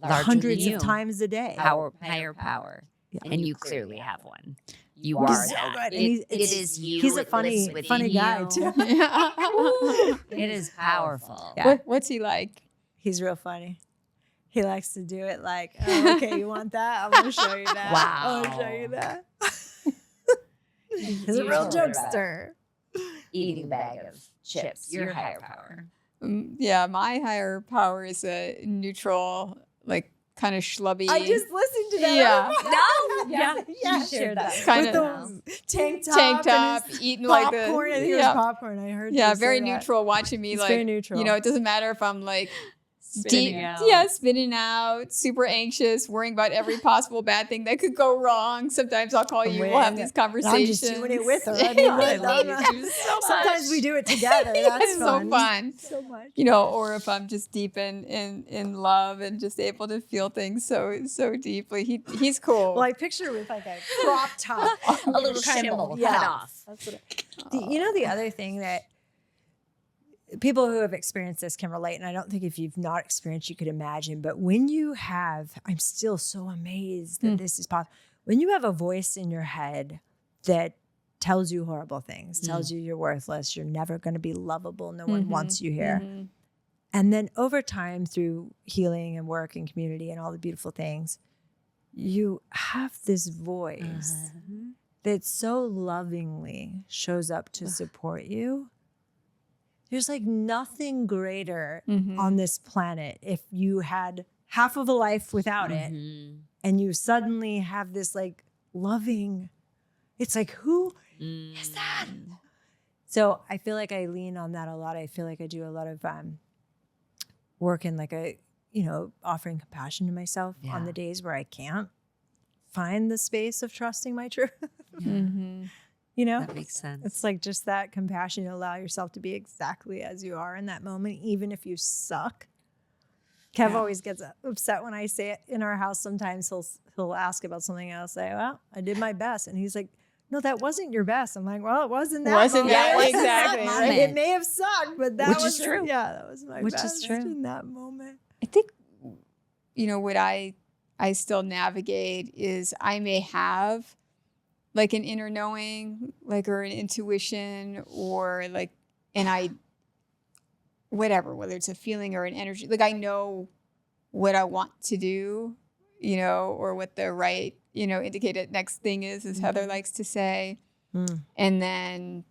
hundreds larger than of times a day. higher power. Yeah. And you clearly have one. You He's are so that. good. And It he's is you. He's a It lives within funny guy you. too. It is powerful. Yeah. What's he like? He's real funny. He likes to do it like, oh, okay, you want that? I'm gonna show you that. Wow. I'm gonna show you that. He's a real jokester. Eating a bag of chips. Your higher power. Yeah, my higher power is a neutral, like kind of schlubby. I just listened to that. Yeah. Yeah. shared that. Kind With of the tank tank top, top, and his eating like the popcorn. I think it was popcorn. I heard. Yeah, you say very that. neutral. Watching me It's like very neutral. it doesn't matter if I'm like Spinning deep, out. spinning out, super anxious, worrying about every possible bad thing that could go wrong. Sometimes I'll call you. We'll have these And conversations. I'm just doing it with her. I mean, I like, love I'm you not- so sometimes much. we do it together. That's It's so fun. So much. Or if I'm just deep in love and just able to feel things so deeply. He's cool. Well, I picture with like a crop top, A little kind shimble. of, Cut off. That's what the other thing that people who have experienced this can relate, and I don't think if you've not experienced, you could imagine. But when you have, I'm still so amazed that this is possible. When you have a voice in your head that tells you horrible things, tells you you're worthless, you're never going to be lovable, no one wants you here. And then over time, through healing and work and community and all the beautiful things, you have this voice that so lovingly shows up to support you. There's like nothing greater on this planet if you had half of a life without it and you suddenly have this like loving, it's like, who is that? So I feel like I lean on that a lot. I feel like I do a lot of work in like offering compassion to myself on the days where I can't find the space of trusting my truth. That makes sense. It's like just that compassion to allow yourself to be exactly as you are in that moment, even if you suck. Kev always gets upset when I say it in our house. Sometimes he'll ask about something else. I say, well, I did my best. And he's like, no, that wasn't your best. I'm like, well, it wasn't that. Wasn't moment. that It wasn't exactly, that right? moment. It may have sucked, but that Which is was true. Yeah, that was my Which is best true. in that moment. I think, what I still navigate is I may have like an inner knowing, like, or an intuition, or like, whether it's a feeling or an energy, like I know what I want to do, or what the right, indicated next thing is, as Heather likes to say. And then,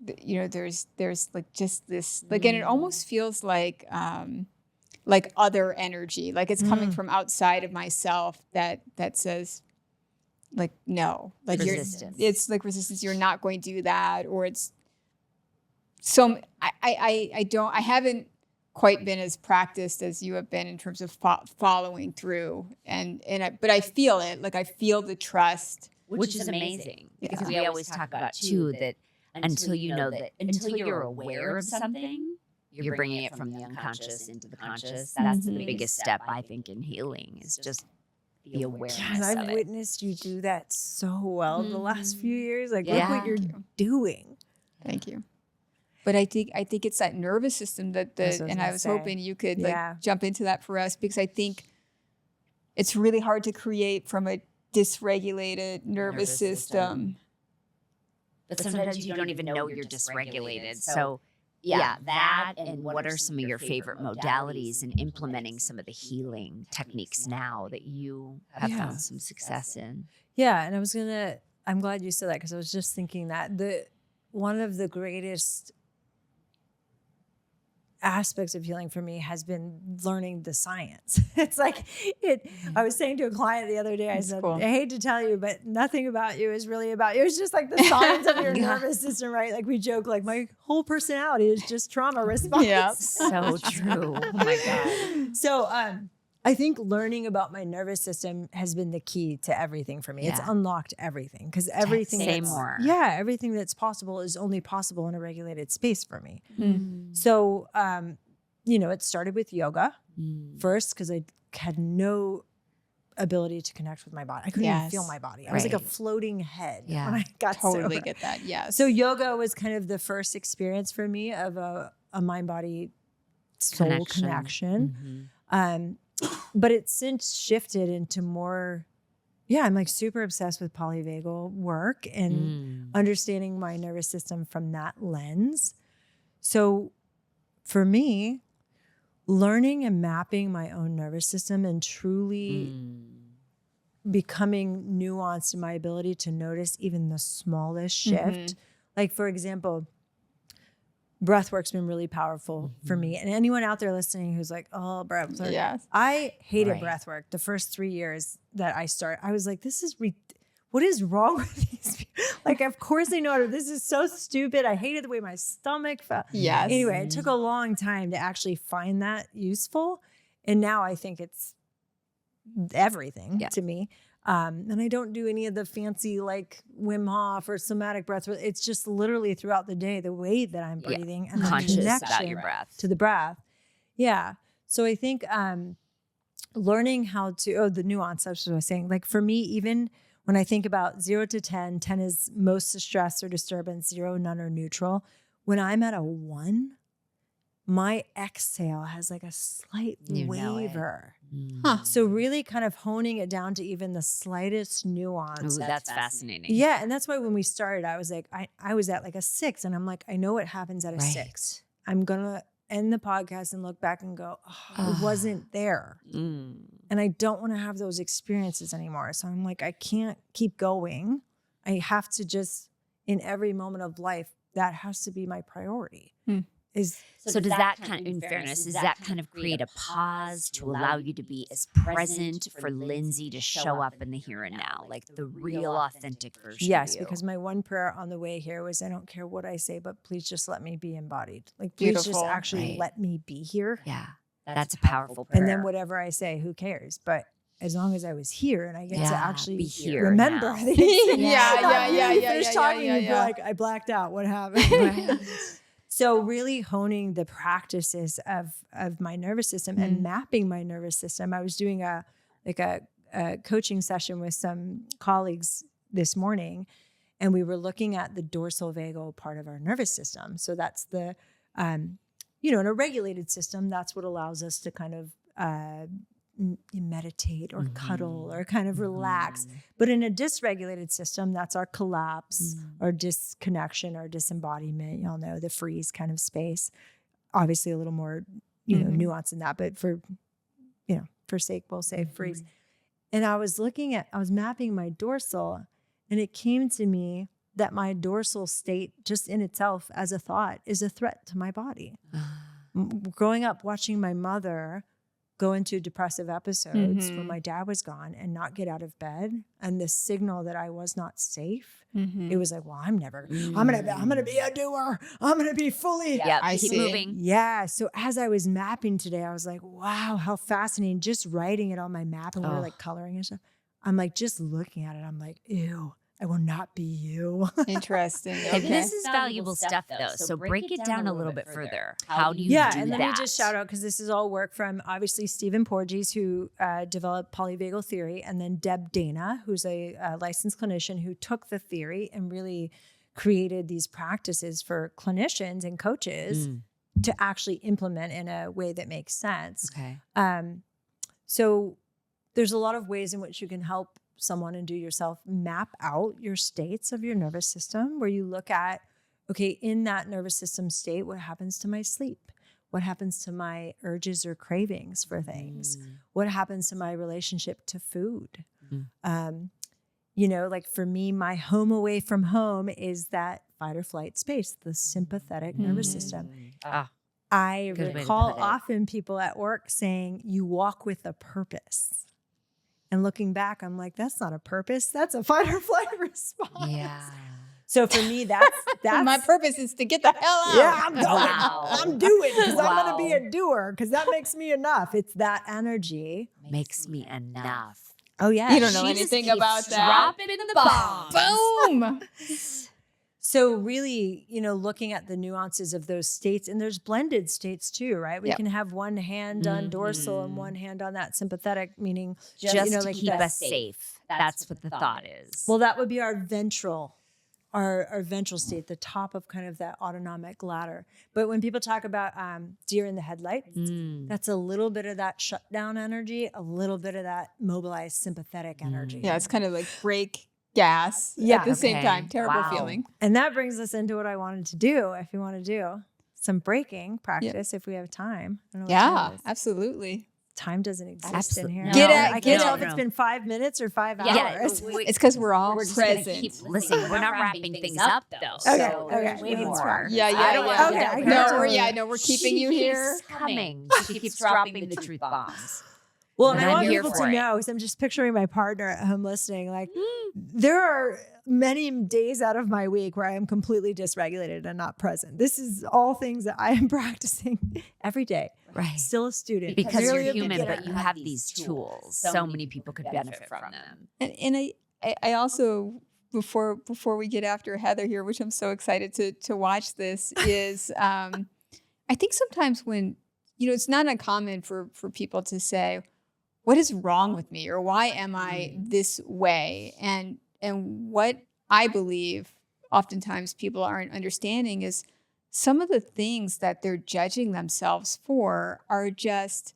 there's like just this, like, and it almost feels like other energy, like it's coming from outside of myself that says, like, no, like Resistance. it's like resistance. You're not going to do that. Or it's so I haven't quite been as practiced as you have been in terms of following through. But I feel it. Like I feel the trust. Which is amazing. Because we always talk about too that until you're aware of something, you're bringing it from the unconscious into the conscious. That's the biggest step, I think, in healing, is just the awareness And I've of it. witnessed you do that so well the last few years. Like, Yeah. look what you're doing. Thank you. But I think it's that nervous system that That's what I was and gonna I was say. hoping you could Yeah. like jump into that for us, because I think it's really hard to create from a dysregulated nervous system. But sometimes you don't even know you're dysregulated. So yeah, that, and what are some of your favorite modalities in implementing some of the healing techniques now that you have found some success in? Yeah, and I'm glad you said that, because I was just thinking that one of the greatest aspects of healing for me has been learning the science. It's like I was saying to a client the other day, I said, cool. I hate to tell you, but nothing about you is really about you. It's just like the science of your nervous system, right? Like we joke, like my whole personality is just trauma response. Yeah. So true. Oh my God. So I think learning about my nervous system has been the key to everything for me. It's Yeah. unlocked everything because everything Say that's- more. Yeah, everything that's possible is only possible in a regulated space for me. Mm. So, it started with yoga Mm. first because I had no ability to connect with my body. I couldn't even feel my body. I was like a Right. floating head Yeah. when I got Totally sober. get that. Yes. So yoga was kind of the first experience for me of a mind-body soul connection. Mhm. But it's since shifted into more, I'm like super obsessed with polyvagal work and Mm. understanding my nervous system from that lens. So for me, learning and mapping my own nervous system and truly becoming nuanced in my ability to notice even the smallest shift. Like, for example, breath work's been really powerful for me. And anyone out there listening who's like, oh, breath work. Yes. I hated Right. breath work the first 3 years that I started. I was like, this is what is wrong with these people? Like, of course I know it. This is so stupid. I hated the way my stomach felt. Yes. Anyway, it took a long time to actually find that useful. And now I think it's everything to me. And I don't do any of the fancy like Wim Hof or somatic breath. It's just literally throughout the day, the way that I'm breathing and the Conscious connection about your breath. to the breath. Yeah. So I think learning how to, the nuance, that's what I was saying. Like for me, even when I think about 0 to 10, 10 is most distress or disturbance, 0, none or neutral. When I'm at a 1, my exhale has like a slight waver. So really kind of honing it down to even the slightest nuance. Ooh, that's fascinating. Yeah. And that's why when we started, I was like, I was at like a 6 and I'm like, I know what happens at a 6. I'm going to end the podcast and look back and go, it wasn't there. And I don't want to have those experiences anymore. So I'm like, I can't keep going. I have to just, in every moment of life, that has to be my priority. So does that kind of, in fairness, does that kind of create a pause to allow you to be as present for Lindsay to show up in the here and now, like the real authentic version Yes, of you? because my one prayer on the way here was, I don't care what I say, but please just let me be embodied. Like, please just Beautiful. actually let me be here. Yeah, that's a powerful prayer. And then whatever I say, who cares? But as long as I was here and I get to actually be here remember now. things. Finish talking and be like, I blacked out. What happened? So really honing the practices of my nervous system and mapping my nervous system. I was doing a coaching session with some colleagues this morning, and we were looking at the dorsal vagal part of our nervous system. So that's the, in a regulated system, that's what allows us to kind of meditate or cuddle or kind of relax. But in a dysregulated system, that's our collapse or disconnection or disembodiment. Y'all know the freeze kind of space. Obviously a little more, nuance in that, but for sake, we'll say freeze. And I was mapping my dorsal, and it came to me that my dorsal state just in itself as a thought is a threat to my body. Growing up, watching my mother go into depressive episodes when my dad was gone and not get out of bed, and the signal that I was not safe, it was like, well, I'm gonna be a doer. I'm gonna be fully. Yeah, I keep see. moving. Yeah. So as I was mapping today, I was like, wow, how fascinating. Just writing it on my map, and we were like coloring and stuff. I'm like, just looking at it, I'm like, ew, I will not be you. Interesting. Okay, Okay. This is valuable stuff, though. So break it down a little bit further. How do you do and that? let me just shout out, because this is all work from obviously Stephen Porges, who developed polyvagal theory, and then Deb Dana, who's a licensed clinician who took the theory and really created these practices for clinicians and coaches to actually implement in a way that makes sense. Okay. So there's a lot of ways in which you can help someone and do yourself map out your states of your nervous system, where you look at, okay, in that nervous system state, what happens to my sleep? What happens to my urges or cravings for things? What happens to my relationship to food? Like for me, my home away from home is that fight or flight space, the sympathetic nervous system. I Good way to recall put it. often people at work saying, you walk with a purpose. And looking back, I'm like, that's not a purpose. That's a fight or flight response. Yeah. So for me, that's my purpose is to get the hell out. Yeah, I'm going. Wow. I'm doing because I'm Wow. going to be a doer because that makes me enough. It's that energy. Makes me enough. Oh, yeah. You don't know She just anything keeps about that. dropping the bombs. Boom. So really, looking at the nuances of those states, and there's blended states too, right? We Yep. can have one hand on dorsal and one hand on that sympathetic, meaning Just to like keep that. us safe. That's what the thought is. Well, that would be our ventral, our ventral state, the top of kind of that autonomic ladder. But when people talk about deer in the headlights, that's a little bit of that shutdown energy, a little bit of that mobilized sympathetic energy. Yeah, it's kind of like brake gas Yeah. at the same Okay. time. Terrible Wow. feeling. And that brings us into what I wanted to do. If you want to do some breaking practice, if we have time. I don't know what time Yeah, it is. absolutely. Time doesn't exist Absolutely. in here. No. Get at- I get can't tell at- if it's been 5 minutes or 5 Yeah, hours. It's because we're all We're just gonna present. keep listening. We're not wrapping things up though. Okay, So okay. there's way That's more. fair. Yeah, I yeah, don't yeah. want to Okay, get I out got there. you. We're keeping you here. Keeps coming. She keeps dropping the truth bombs. Well, and And I I'm want here people for to it. know, because I'm just picturing my partner at home listening, like there are many days out of my week where I am completely dysregulated and not present. This is all things that I am practicing every day. Right. Still a student. Because Really you're a human, beginner. but you have these tools. So many people could benefit from them. And I also before we get after Heather here, which I'm so excited to watch this, is I think sometimes when it's not uncommon for people to say, what is wrong with me, or why am I this way? And what I believe oftentimes people aren't understanding is some of the things that they're judging themselves for are just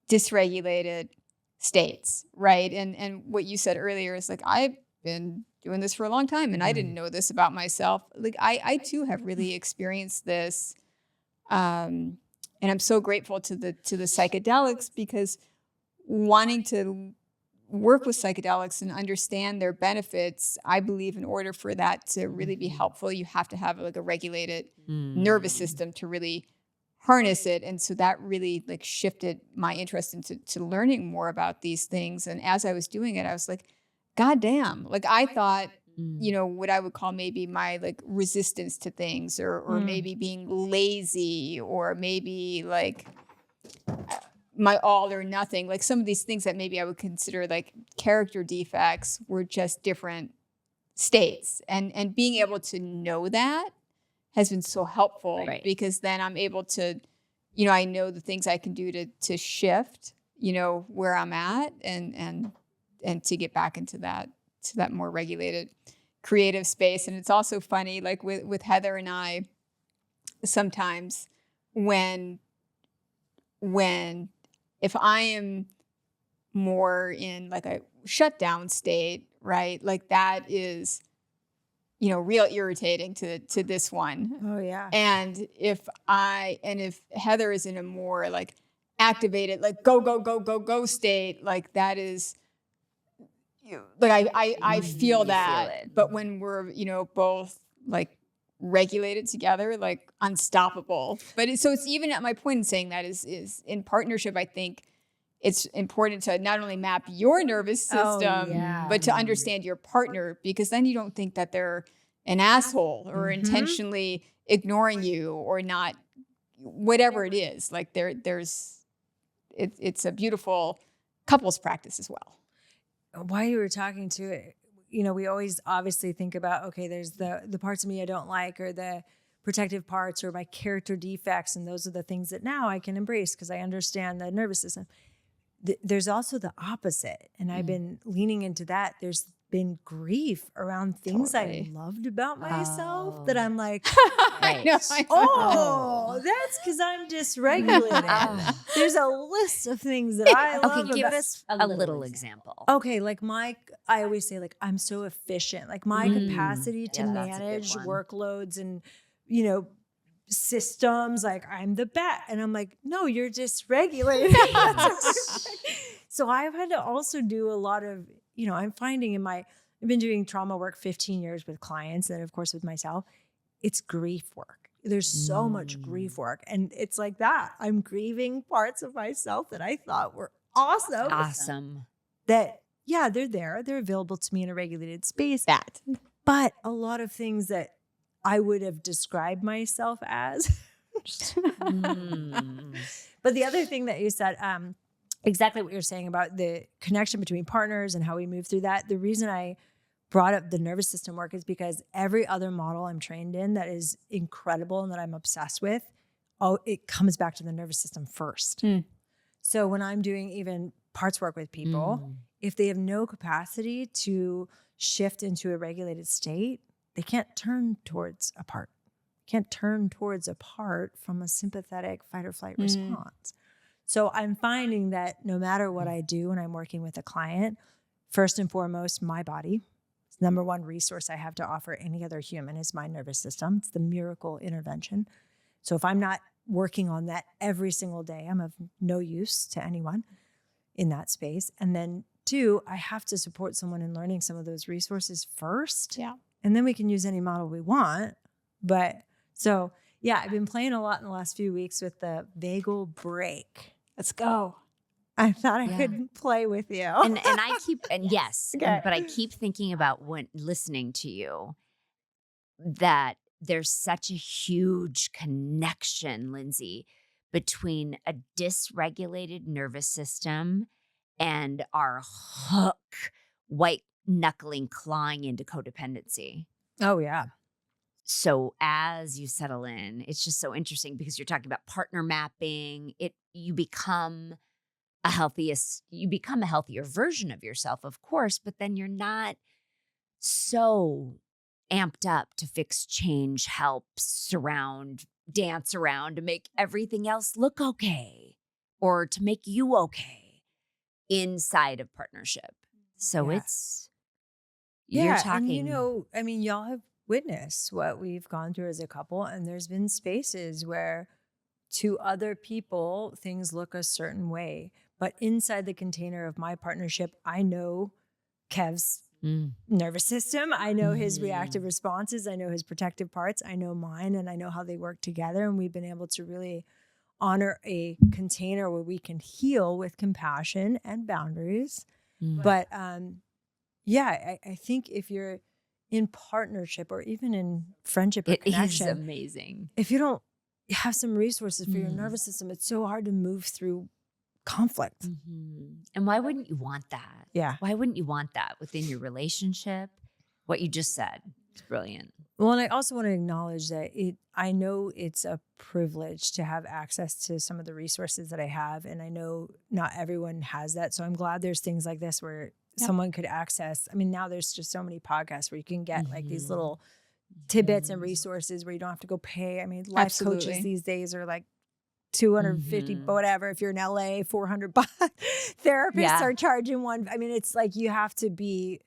dysregulated states, right? And what you said earlier is like, I've been doing this for a long time and I didn't know this about myself. Like I too have really experienced this. And I'm so grateful to the psychedelics, because wanting to work with psychedelics and understand their benefits, I believe in order for that to really be helpful, you have to have like a regulated nervous system to really harness it. And so that really like shifted my interest into learning more about these things. And as I was doing it, I was like, God damn, like I thought, what I would call maybe my like resistance to things, or maybe being lazy, or maybe like my all or nothing, like some of these things that maybe I would consider like character defects, were just different states. And being able to know that has been so helpful, Right. because then I'm able to, I know the things I can do to shift, where I'm at, and to get back into that more regulated creative space. And it's also funny, like with Heather and I, sometimes when if I am more in like a shutdown state, right? Like that is, real irritating to this one. Oh, yeah. And if Heather is in a more like activated, like go state, like that is, like I feel You that. feel it. But when we're, both like regulated together, like unstoppable. But it's even at my point in saying that is in partnership, I think it's important to not only map your nervous system, yeah. but to understand your partner, because then you don't think that they're an asshole or intentionally ignoring you or not, whatever it is. Like it's a beautiful couples practice as well. While you were talking to it, we always obviously think about, okay, there's the parts of me I don't like, or the protective parts, or my character defects. And those are the things that now I can embrace because I understand the nervous system. There's also the opposite. And I've been leaning into that. There's been grief around things Totally. I loved about myself that I'm like, Right. oh, that's because I'm dysregulated. There's a list of things that I love. Okay, give about- us a little example. Okay, like I always say, like, I'm so efficient. Like my capacity to Yeah, that's a good manage one. workloads and, systems, like I'm the best. And I'm like, no, you're dysregulated. So I've had to also do a lot of, I'm finding I've been doing trauma work 15 years with clients, and of course with myself, it's grief work. There's so much grief work. And it's like that. I'm grieving parts of myself that I thought were awesome. Awesome. That, yeah, they're there. They're available to me in a regulated space. That. but a lot of things that I would have described myself as. But the other thing that you said, exactly what you're saying about the connection between partners and how we move through that. The reason I brought up the nervous system work is because every other model I'm trained in that is incredible and that I'm obsessed with, it comes back to the nervous system first. So when I'm doing even parts work with people, if they have no capacity to shift into a regulated state, they can't turn towards a part. Can't turn towards a part from a sympathetic fight or flight response. So I'm finding that no matter what I do when I'm working with a client, first and foremost, my body. Number one resource I have to offer any other human is my nervous system. It's the miracle intervention. So if I'm not working on that every single day, I'm of no use to anyone in that space. And then two, I have to support someone in learning some of those resources first. Yeah. And then we can use any model we want. But so, yeah, I've been playing a lot in the last few weeks with the vagal break. Let's go. I thought I could play with you. And I keep, and yes, Okay. but I keep thinking about when listening to you that there's such a huge connection, Lindsay, between a dysregulated nervous system and our hook, white knuckling, clawing into codependency. Oh, yeah. So as you settle in, it's just so interesting because you're talking about partner mapping. You become a healthier version of yourself, of course, but then you're not so amped up to fix, change, help, surround, dance around to make everything else look okay or to make you okay inside of partnership. So you're talking. And y'all have witnessed what we've gone through as a couple, and there's been spaces where to other people, things look a certain way. But inside the container of my partnership, I know Kev's nervous system. I know his reactive responses. I know his protective parts. I know mine, and I know how they work together. And we've been able to really honor a container where we can heal with compassion and boundaries. But I think if you're in partnership or even in friendship or connection, is amazing. If you don't have some resources for your nervous system, it's so hard to move through conflict. And why wouldn't you want that? Yeah. Why wouldn't you want that within your relationship? What you just said. It's brilliant. Well, and I also want to acknowledge that I know it's a privilege to have access to some of the resources that I have. And I know not everyone has that. So I'm glad there's things like this where someone could access. I mean, now there's just so many podcasts where you can get like these little tidbits and resources where you don't have to go pay. I mean, life coaches these days are like $250, whatever. If you're in LA, $400. Therapists are charging one. I mean, it's like you have to be,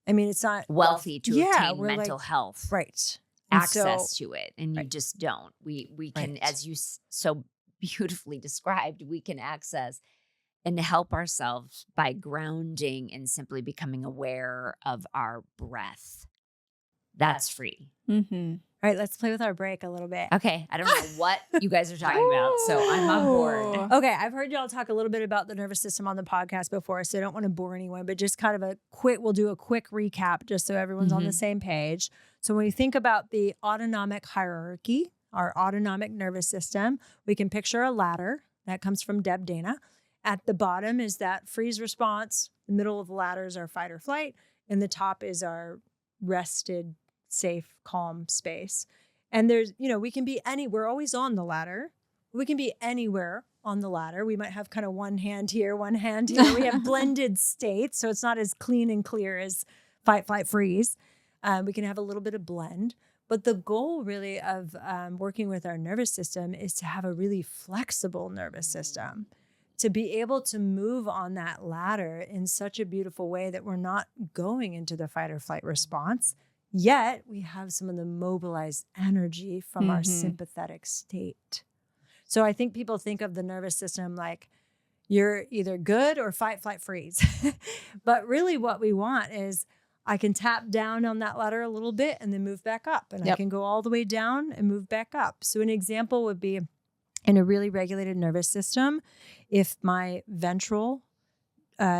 it's not wealthy to obtain we're mental health. Right. Access to it. And you just don't. We can, as you so beautifully described, we can access and help ourselves by grounding and simply becoming aware of our breath. That's free. All right, let's play with our break a little bit. Okay. I don't know what you guys are talking about, so I'm on board. Okay, I've heard y'all talk a little bit about the nervous system on the podcast before, so I don't want to bore anyone, but just kind of we'll do a quick recap just so everyone's on the same page. So when we think about the autonomic hierarchy, our autonomic nervous system, we can picture a ladder that comes from Deb Dana. At the bottom is that freeze response. The middle of the ladder is our fight or flight, and the top is our rested, safe, calm space. And there's, we can be we're always on the ladder. We can be anywhere on the ladder. We might have kind of one hand here, one hand here. We have blended states, so it's not as clean and clear as fight, flight, freeze. We can have a little bit of blend. But the goal really of working with our nervous system is to have a really flexible nervous system, to be able to move on that ladder in such a beautiful way that we're not going into the fight or flight response. Yet we have some of the mobilized energy from our sympathetic state. So I think people think of the nervous system like you're either good or fight, flight, freeze. But really what we want is I can tap down on that ladder a little bit and then move back up. And I can go all the way down and move back up. So an example would be in a really regulated nervous system, if my ventral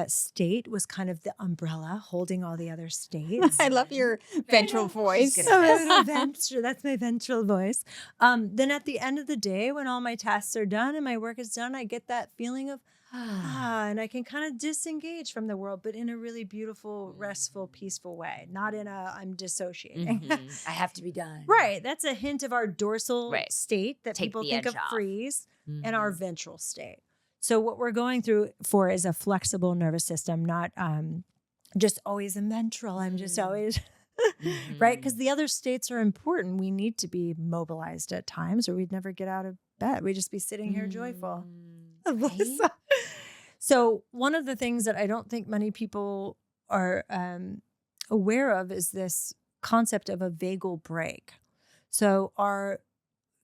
state was kind of the umbrella holding all the other states. I love your ventral voice. She's good at this. That's my ventral voice. Then at the end of the day, when all my tasks are done and my work is done, I get that feeling of, and I can kind of disengage from the world, but in a really beautiful, restful, peaceful way, not in a I'm dissociating. I have to be done. Right. That's a hint of our dorsal Right. state that Take people the think edge of off. freeze and our ventral state. So what we're going through for is a flexible nervous system, not just always a ventral. I'm just always, right? Because the other states are important. We need to be mobilized at times or we'd never get out of bed. We'd just be sitting here joyful. Right? So one of the things that I don't think many people are aware of is this concept of a vagal break. So our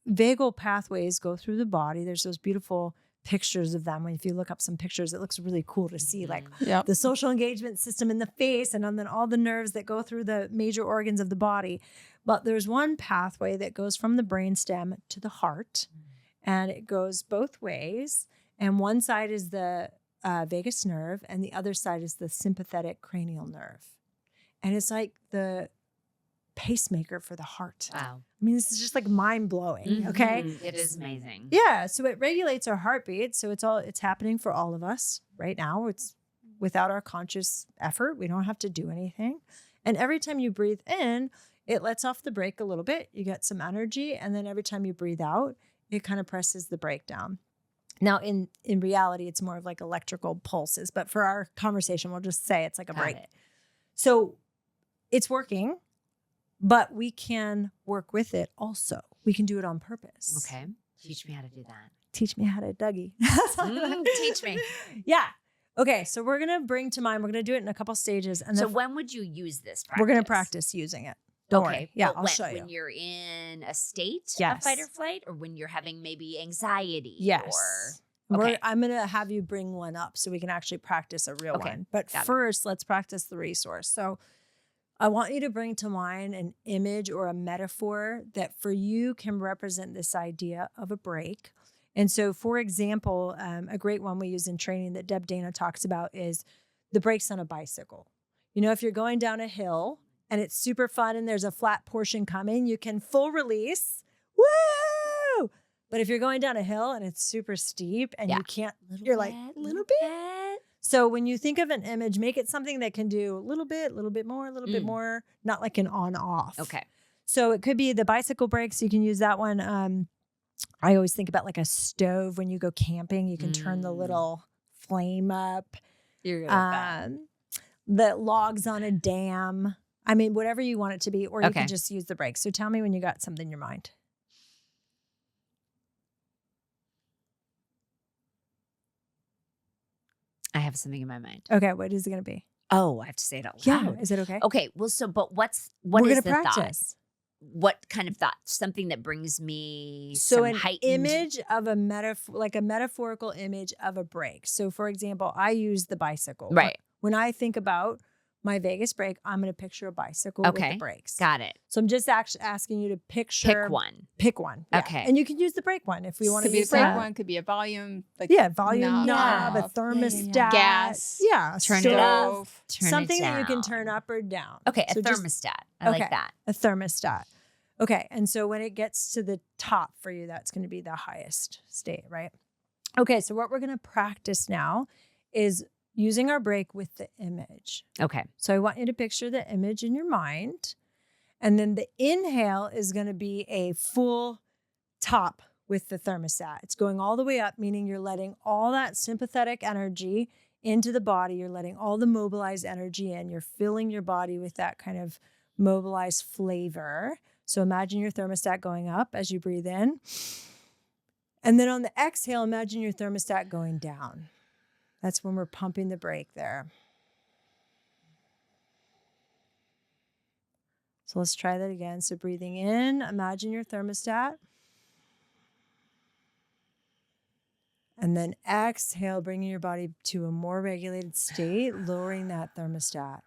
vagal pathways go through the body. There's those beautiful pictures of them. If you look up some pictures, it looks really cool to see like the social engagement system in the face and then all the nerves that go through the major organs of the body. But there's one pathway that goes from the brainstem to the heart and it goes both ways. And one side is the vagus nerve and the other side is the sympathetic cranial nerve. And it's like the pacemaker for the heart. Wow. I mean, this is just like mind blowing. Okay. It is amazing. Yeah. So it regulates our heartbeat. So it's happening for all of us right now. It's without our conscious effort. We don't have to do anything. And every time you breathe in, it lets off the brake a little bit. You get some energy. And then every time you breathe out, it kind of presses the brake down. Now, in reality, it's more of like electrical pulses. But for our conversation, we'll just say it's like a brake. So it's working. But we can work with it also. We can do it on purpose. Okay. Teach me how to do that. Teach me how to Dougie. Teach me. Yeah. Okay. So we're going to bring to mind, we're going to do it in a couple stages. And So when would you use this practice? we're going to practice using it. Don't worry. Yeah, But I'll show you. When you're in a state of Yes. fight or flight or when you're having maybe anxiety Yes. or I'm going to have you bring one up so we can actually practice a real one. But Got it. first, let's practice the resource. So I want you to bring to mind an image or a metaphor that for you can represent this idea of a break. And so, for example, a great one we use in training that Deb Dana talks about is the brakes on a bicycle. You know, if you're going down a hill and it's super fun and there's a flat portion coming, you can full release. Woo! But if you're going down a hill and it's super steep and you can't, you're like, little bit. So when you think of an image, make it something that can do a little bit more, a little bit more, not like an on-off. Okay. So it could be the bicycle brakes. You can use that one. I always think about like a stove when you go camping. You can turn the little flame up. You're good at that. The logs on a dam. I mean, whatever you want it to be, or you can just use the brakes. So tell me when you got something in your mind. I have something in my mind. Okay, what is it going to be? Oh, I have to say it out Yeah, loud. is it okay? Okay. Well, but what We're is gonna the practice. thought? What kind of thought? Something that brings me So some an heightened image of a metaphor, like a metaphorical image of a break. So for example, I use the bicycle. Right. When I think about my Vegas break, I'm going to picture a bicycle with the brakes. Got it. So I'm just actually asking you to picture. Pick one. Pick one. Yeah. Okay. And you can use the brake one if we want Could to be a use brake that. one, could be a volume. Like Volume knob, a thermostat. Gas. Yeah. Turn it stove, off. Turn something it that you can down. turn up or down. Okay. A So just thermostat. I like that. a thermostat. Okay. And so when it gets to the top for you, that's going to be the highest state, right? Okay. So what we're going to practice now is using our brake with the image. Okay. So I want you to picture the image in your mind. And then the inhale is going to be a full top with the thermostat. It's going all the way up, meaning you're letting all that sympathetic energy into the body. You're letting all the mobilized energy in. You're filling your body with that kind of mobilized flavor. So imagine your thermostat going up as you breathe in. And then on the exhale, imagine your thermostat going down. That's when we're pumping the brake there. So let's try that again. So breathing in, imagine your thermostat. And then exhale, bringing your body to a more regulated state, lowering that thermostat.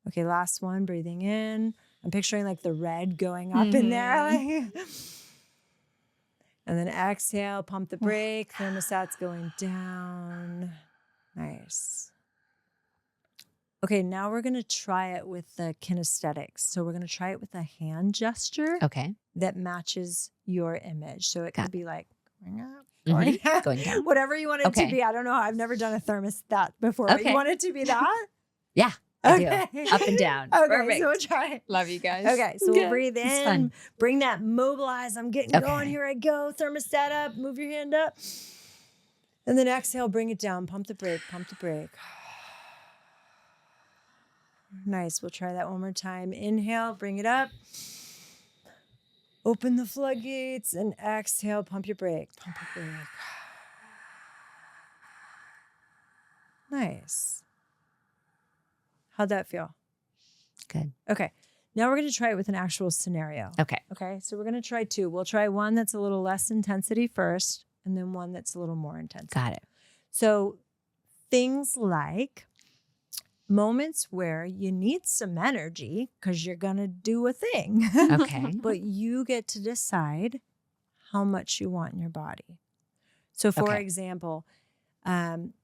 Okay, last one, breathing in. I'm picturing like the red going up in there. And then exhale, pump the brake. Thermostat's going down. Nice. Okay, now we're going to try it with the kinesthetics. So we're going to try it with a hand gesture Okay. that matches your image. So it could be like going up, Mhm. Going down. whatever you want it Okay. to be. I don't know. I've never done a thermostat before. But Okay. you want it to be that? Yeah, I do. Okay. Up and down. Okay, Perfect. so we'll try it. Love you guys. Okay, so we'll Yeah, breathe it's in, fun. bring that mobilize. I'm getting Okay. going. Here I go. Thermostat up. Move your hand up. And then exhale, bring it down. Pump the brake, pump the brake. Nice. We'll try that one more time. Inhale, bring it up. Open the floodgates and exhale, pump your brake. Pump your brake. Nice. How'd that feel? Good. Okay. Now we're going to try it with an actual scenario. Okay. Okay. So we're going to try two. We'll try one that's a little less intensity first, and then one that's a little more intense. Got it. So things like moments where you need some energy because you're going to do a thing. Okay. But you get to decide how much you want in your body. So for Okay. example,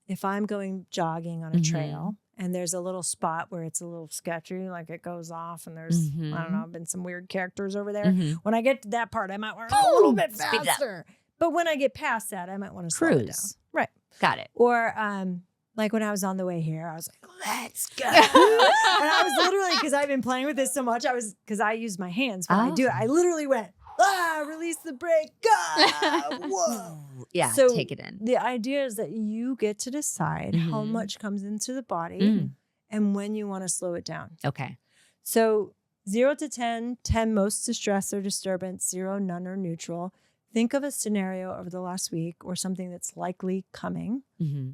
if I'm going jogging on a trail and there's a little spot where it's a little sketchy, like it goes off and there's, I don't know, been some weird characters over there. Mhm. When I get to that part, I might want to go a little bit Speed it up. faster. But when I get past that, I might want to slow it down. Cruise. Right. Got it. Or like when I was on the way here, I was like, let's go. And I was literally, because I've been playing with this so much, because I use my hands when I do it. I literally went, release the brake. Whoa. Yeah. So take it in. The idea is that you get to decide how Mhm. much comes into the body Mm. and when you want to slow it down. Okay. So 0 to 10, 10 most distress or disturbance, 0, none or neutral. Think of a scenario over the last week or something that's likely coming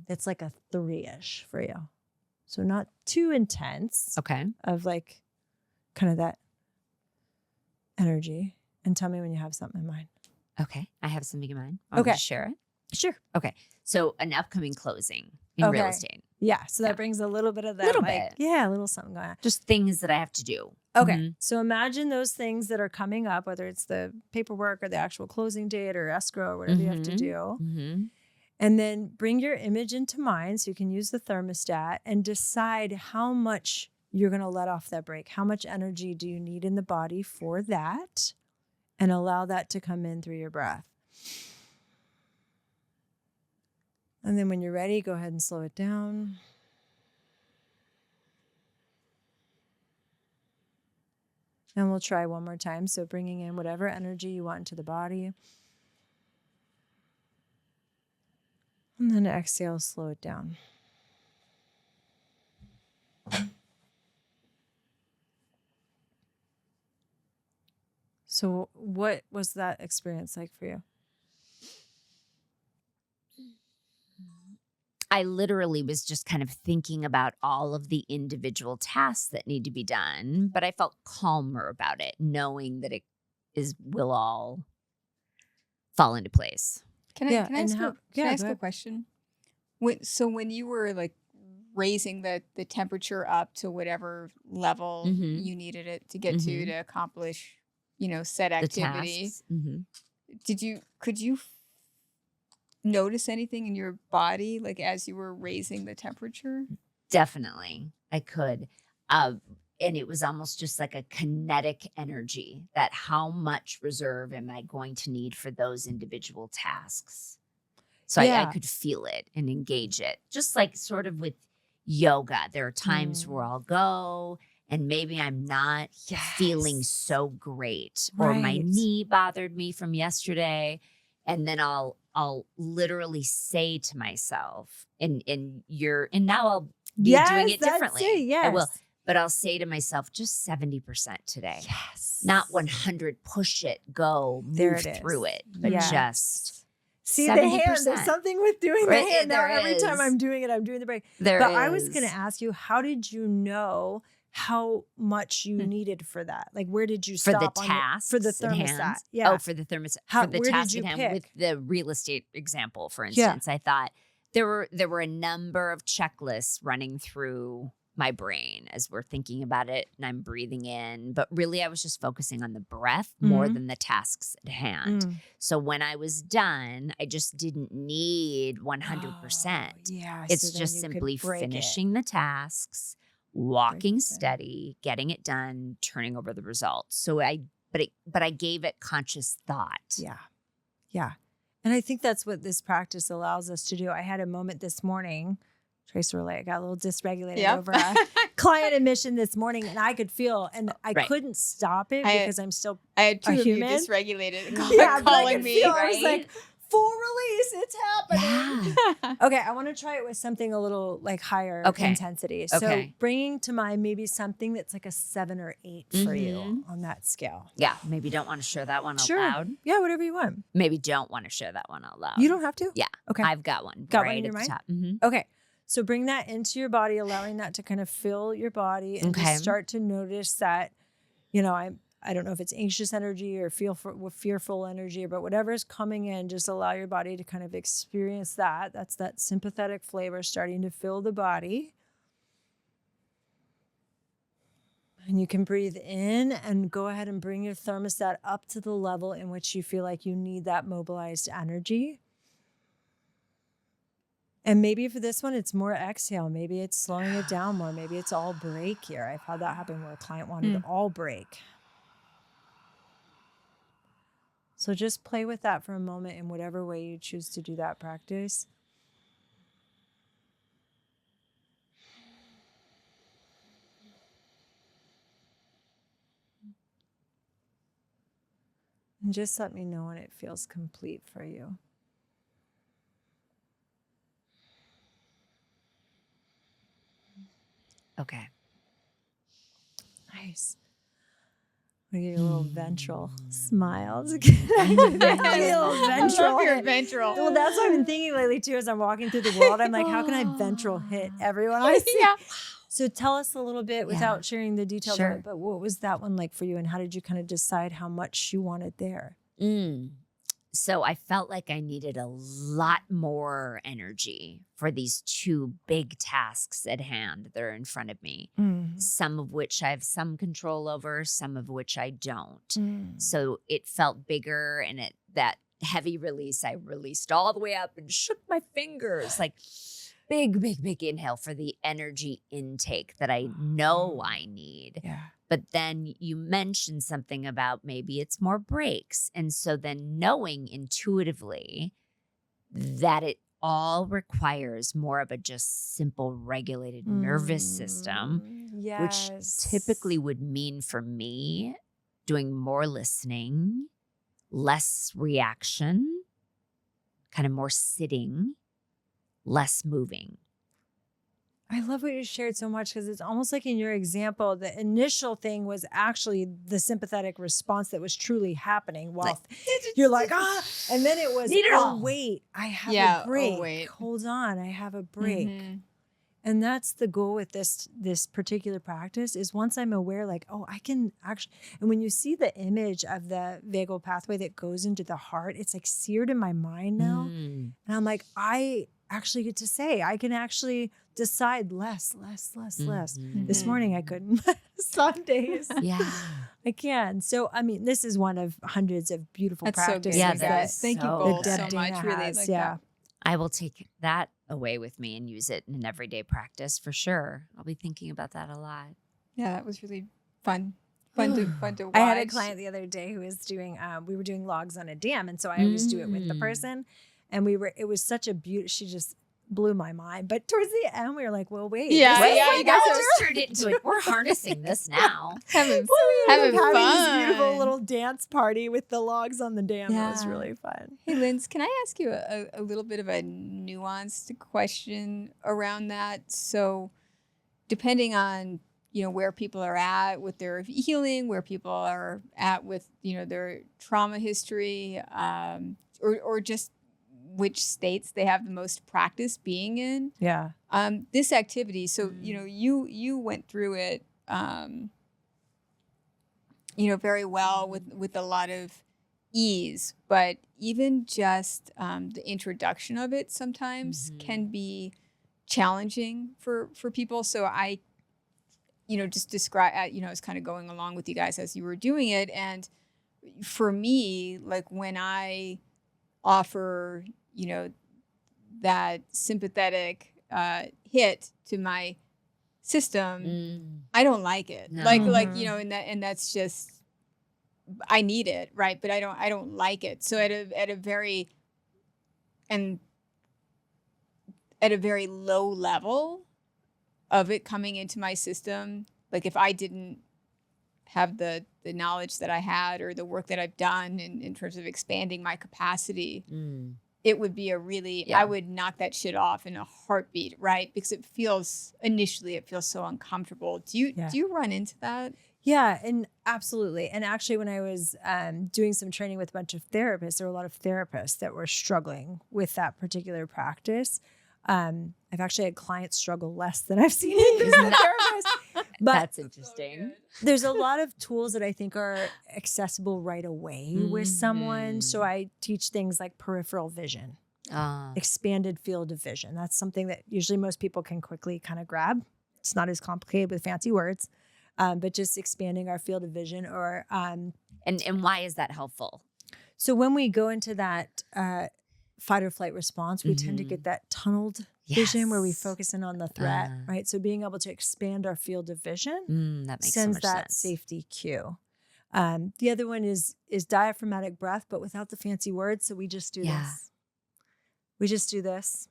that's like a 3-ish for you. So not too intense Okay. of like kind of that energy. And tell me when you have something in mind. Okay. I have something in mind. Want me Okay. to share it? Sure. Okay. So an upcoming closing in real Okay. estate. Yeah. So that Yeah. brings a little bit of that. Little like, bit. Yeah, a little something going on. Just things that I have to do. Okay. Mhm. So imagine those things that are coming up, whether it's the paperwork or the actual closing date or escrow or whatever you have to do. And then bring your image into mind so you can use the thermostat and decide how much you're going to let off that brake. How much energy do you need in the body for that? And allow that to come in through your breath. And then when you're ready, go ahead and slow it down. And we'll try one more time. So bringing in whatever energy you want into the body. And then exhale, slow it down. So what was that experience like for you? I literally was just kind of thinking about all of the individual tasks that need to be done, but I felt calmer about it, knowing that will all fall into place. Can I ask go a question? When you were like raising the temperature up to whatever level you needed it to get to accomplish, said The activity, tasks. could you notice anything in your body like as you were raising the temperature? Definitely. I could. And it was almost just like a kinetic energy that how much reserve am I going to need for those individual tasks? So I could feel it and engage it. Just like sort of with yoga, there are times where I'll go and maybe I'm not feeling so great, or my Right. knee bothered me from yesterday. And then I'll literally say to myself, and now I'll be doing it differently. I will. But I'll say to myself, just 70% today. Yes. Not 100, push it, go, There move it is. through it. But Yes. just See the hand. 70%. There's something with doing Right, the hand. Now there every time is. I'm doing it, I'm doing the break. there But I was is. going to ask you, how did you know how much you needed for that? Like, where did you for stop the on tasks for the at thermostat? hand. Yeah. Oh, for the thermostat. How- For the where did task you at hand pick? with the real estate example, for Yeah. instance, I thought there were a number of checklists running through my brain as we're thinking about it and I'm breathing in. But really, I was just focusing on the breath more than the tasks at hand. So when I was done, I just didn't need 100%. Yeah. It's just simply finishing the tasks, walking steady, getting it done, turning over the results. So but I gave it conscious thought. Yeah. Yeah. And I think that's what this practice allows us to do. I had a moment this morning, Trace relay, I got a little dysregulated over a client admission this morning, and I could feel, and I couldn't stop it because I'm still I had two a of you human. dysregulated calling me. I was like, full release, it's happening. Yeah. Okay, I want to try it with something a little like higher intensity. So bringing to mind maybe something that's like a 7 or 8 for you on that scale. Yeah, maybe don't want to share that one out loud. Yeah, whatever you want. Maybe don't want to share that one out loud. You don't have to? Yeah. Okay. I've got one. Got right one in your at the mind? top. Okay. So bring that into your body, allowing that to kind of fill your body and just start to notice that, I don't know if it's anxious energy or fearful energy, but whatever is coming in, just allow your body to kind of experience that. That's that sympathetic flavor starting to fill the body. And you can breathe in and go ahead and bring your thermostat up to the level in which you feel like you need that mobilized energy. And maybe for this one, it's more exhale. Maybe it's slowing it down more. Maybe it's all break here. I've had that happen where a client wanted all break. So just play with that for a moment in whatever way you choose to do that practice. And just let me know when it feels complete for you. Okay. Nice. I'm gonna give you a little ventral smile. A little ventral. I love your ventral. Well, that's what I've been thinking lately too. As I'm walking through the world, I'm like, how can I ventral hit everyone I see? Yeah. So tell us a little bit without sharing the details of it. But what was that one like for you, and how did you kind of decide how much you wanted there? So I felt like I needed a lot more energy for these 2 big tasks at hand that are in front of me, some of which I have some control over, some of which I don't. So it felt bigger, and that heavy release, I released all the way up and shook my fingers, like big, big, big inhale for the energy intake that I know I need. Yeah. But then you mentioned something about maybe it's more breaks. And so then knowing intuitively that it all requires more of a just simple regulated nervous system, which typically would mean for me doing more listening, less reaction, kind of more sitting, less moving. I love what you shared so much, because it's almost like in your example, the initial thing was actually the sympathetic response that was truly happening while you're like, and then it was, wait, I have a break. Wait. Hold on, I have a break. And that's the goal with this particular practice, is once I'm aware, like, I can actually, and when you see the image of the vagal pathway that goes into the heart, it's like seared in my mind now. And I'm like, I actually get to say, I can actually decide less. This morning I couldn't. Some days I can. So, I mean, this is one of hundreds of beautiful practices. So good, guys. Thank you both so much. Really has. like Yeah. that. I will take that away with me and use it in an everyday practice for sure. I'll be thinking about that a lot. Yeah, that was really fun. Fun to watch. I had a client the other day who was doing, we were doing logs on a dam. And so I always do it with the person. And it was such a beauty. She just blew my mind. But towards the end, we were like, well, wait. You guys just turned it into it. We're harnessing this now. having having fun. this beautiful little dance party with the logs on the dam. Yeah. It was really fun. Hey, Linz, can I ask you a little bit of a nuanced question around that? So depending on, where people are at with their healing, where people are at with, their trauma history, or just which states they have the most practice being in. Yeah. This activity, so, you went through it, very well with a lot of ease, but even just the introduction of it sometimes can be challenging for people. So I just describe, I was kind of going along with you guys as you were doing it. And for me, like when I offer, that sympathetic hit to my system, I don't like it. No. And that's just, I need it, right? But I don't like it. So at a very low level of it coming into my system, like if I didn't have the knowledge that I had or the work that I've done in terms of expanding my capacity, it would be I would knock that shit off in a heartbeat, right? Because it feels so uncomfortable. Do you run into that? Yeah, and absolutely. And actually, when I was doing some training with a bunch of therapists, there were a lot of therapists that were struggling with that particular practice. I've actually had clients struggle less than I've seen therapists. But that's interesting. There's a lot of tools that I think are accessible right away with someone. So I teach things like peripheral vision, expanded field of vision. That's something that usually most people can quickly kind of grab. It's not as complicated with fancy words. But just expanding our field of vision and why is that helpful? So when we go into that fight or flight response, we tend to get that tunneled vision where we focus in on the threat, right? So being able to expand our field of vision that makes sends so much that sense. safety cue. The other one is diaphragmatic breath, but without the fancy words. So we just do this. We just do this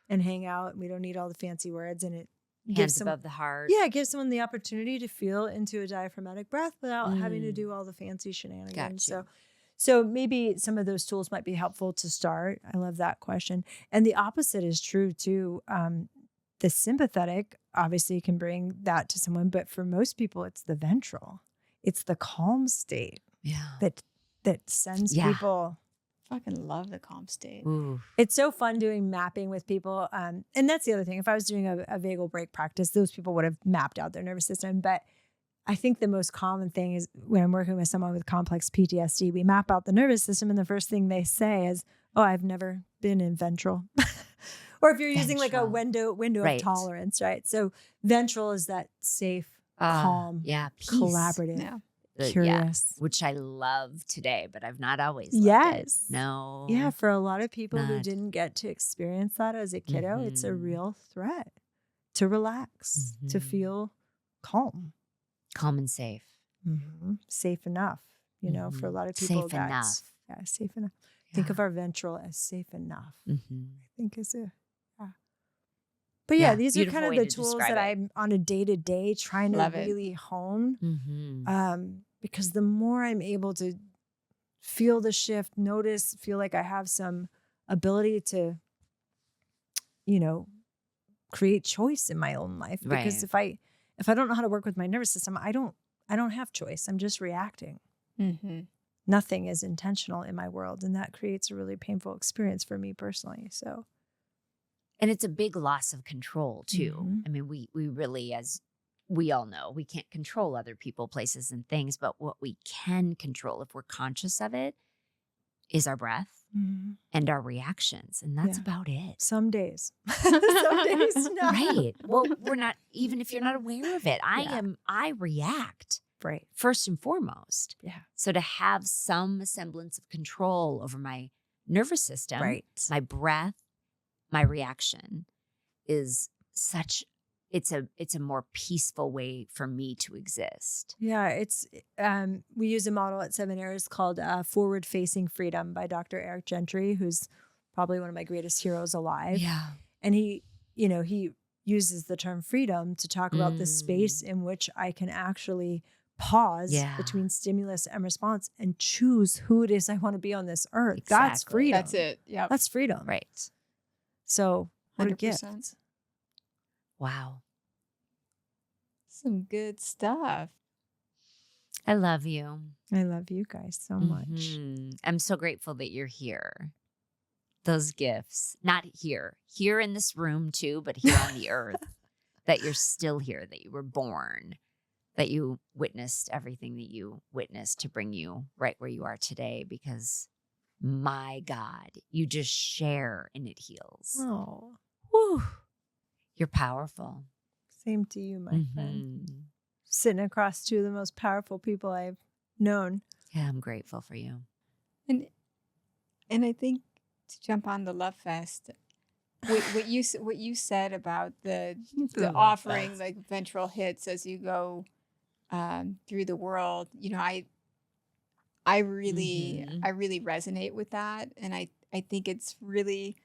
and hang out. We don't need all the fancy words, and it Hands above the heart. Yeah, it gives someone the opportunity to feel into a diaphragmatic breath without having to do all the fancy shenanigans. So maybe some of those tools might be helpful to start. I love that question. And the opposite is true too. The sympathetic obviously can bring that to someone, but for most people, it's the ventral. It's the calm state that sends people. Fucking love the calm state. Ooh. It's so fun doing mapping with people. And that's the other thing. If I was doing a vagal break practice, those people would have mapped out their nervous system. But I think the most common thing is when I'm working with someone with complex PTSD, we map out the nervous system. And the first thing they say is, oh, I've never been in ventral. Or if you're using like a window of tolerance, right? So ventral is that safe, calm, peace. Collaborative, curious. Which I love today, but I've not always loved it. No. Yeah, for a lot of people who didn't get to experience that as a kiddo, it's a real threat to relax, to feel calm. Calm and safe. Safe enough, for a lot of people. Safe enough. Yeah, safe enough. Yeah. Think of our ventral as safe enough. I think is a... But these are kind of the tools that I'm on a day-to-day trying to really hone. Because the more I'm able to feel the shift, feel like I have some ability to, create choice in my own life. Because if I don't know how to work with my nervous system, I don't have choice. I'm just reacting. Nothing is intentional in my world. And that creates a really painful experience for me personally. So. And it's a big loss of control too. I mean, we really, as we all know, we can't control other people, places, and things, but what we can control, if we're conscious of it, is our breath and our reactions. And that's about it. Some days. Some days not. Right. Well, we're not, even if you're not aware of it, I react. Right. First and foremost. Yeah. So to have some semblance of control over my nervous system, my breath, my reaction is it's a more peaceful way for me to exist. Yeah, it's we use a model at 7 Areas called Forward Facing Freedom by Dr. Eric Gentry, who's probably one of my greatest heroes alive. Yeah. And he uses the term freedom to talk about the space in which I can actually pause between stimulus and response and choose who it is I want to be on this earth. Exactly. That's freedom. That's it. Yeah. That's freedom. Right. So what 100%. a gift. Wow. Some good stuff. I love you. I love you guys so much. I'm so grateful that you're here. Those gifts, not here in this room too, but here on the earth, that you're still here, that you were born, that you witnessed everything that you witnessed to bring you right where you are today, because my God, you just share and it heals. Oh, Whew. You're powerful. same to you, my friend. sitting across two of the most powerful people I've known. Yeah, I'm grateful for you. And I think to jump on the Love Fest, what you said about the Love offering Fest. like ventral hits as you go through the world, I really resonate with that, and I think it's really,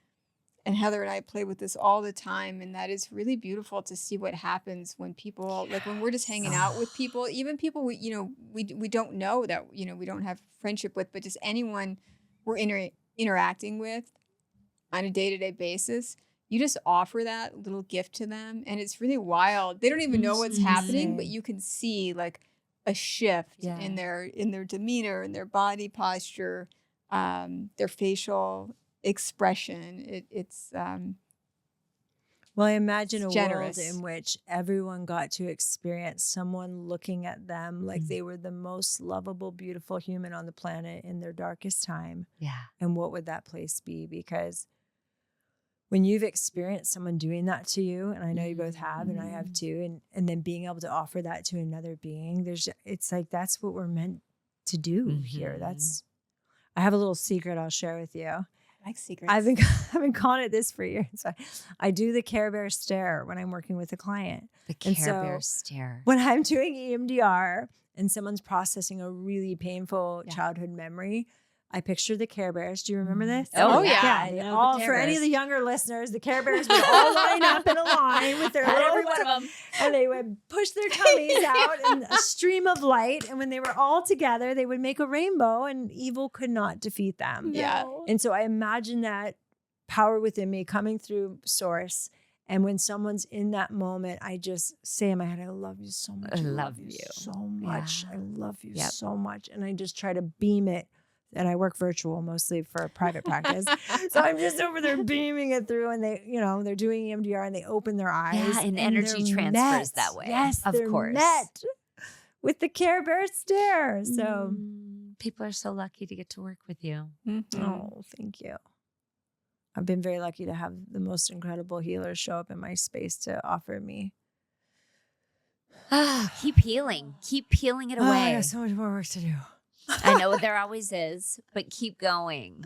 and Heather and I play with this all the time, and that is really beautiful to see what happens when people, like when we're just hanging out with people, even people we don't know, that we don't have friendship with, but just anyone we're interacting with on a day-to-day basis. You just offer that little gift to them, and it's really wild. They don't even know what's happening, but you can see like a shift in their demeanor, in their body posture, their facial expression. It's Well, I imagine a generous. world in which everyone got to experience someone looking at them like they were the most lovable, beautiful human on the planet in their darkest time. Yeah. And what would that place be? Because when you've experienced someone doing that to you, and I know you both have, and I have too, and then being able to offer that to another being, it's like, that's what we're meant to do here. I have a little secret I'll share with you. I like secrets. I've been calling it this for years. I do the Care Bear stare when I'm working with a client. The Care Bear stare. When I'm doing EMDR and someone's processing a really painful childhood memory, I picture the Care Bears. Do you remember this? Oh, yeah. Yeah. I know the All, Care for any Bears. of the younger listeners, the Care Bears would all line up in a line with their Every little, one of them. and they would push their tummies out in a stream of light. And when they were all together, they would make a rainbow, and evil could not defeat them. Yeah. And so I imagine that power within me coming through source. And when someone's in that moment, I just say in my head, I love you so much. I love you. so much. Yeah. I love you Yep. so much. And I just try to beam it. And I work virtual mostly for private practice. So I'm just over there beaming it through, and they're doing EMDR and they open their eyes. Yeah, and energy they're transfers met. that way. Yes, of they're course. met with the Care Bear stare. So, People are so lucky to get to work with you. oh, thank you. I've been very lucky to have the most incredible healers show up in my space to offer me. Keep healing. Keep peeling it Oh, I away. got so much more work to do. I know there always is, but keep going.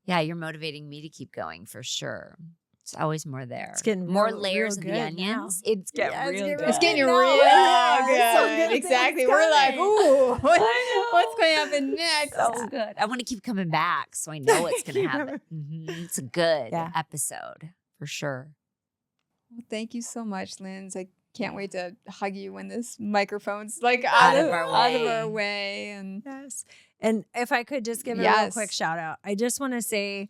Yeah, you're motivating me to keep going for sure. It's always more there. It's getting more real- layers real of the good now. onions. It's getting Yeah, real good. It's getting I know. real Yeah, good. it's so good. Exactly. It's We're like, coming. ooh, I what's going to happen next? So good. I want to keep coming back so I know what's going to Keep happen. It's a good Yeah. episode for sure. Well, thank you so much, Linz. I can't wait to hug you when this microphone's like out of our way. And Yes. And if I could just give a real Yes. quick shout out, I just want to say,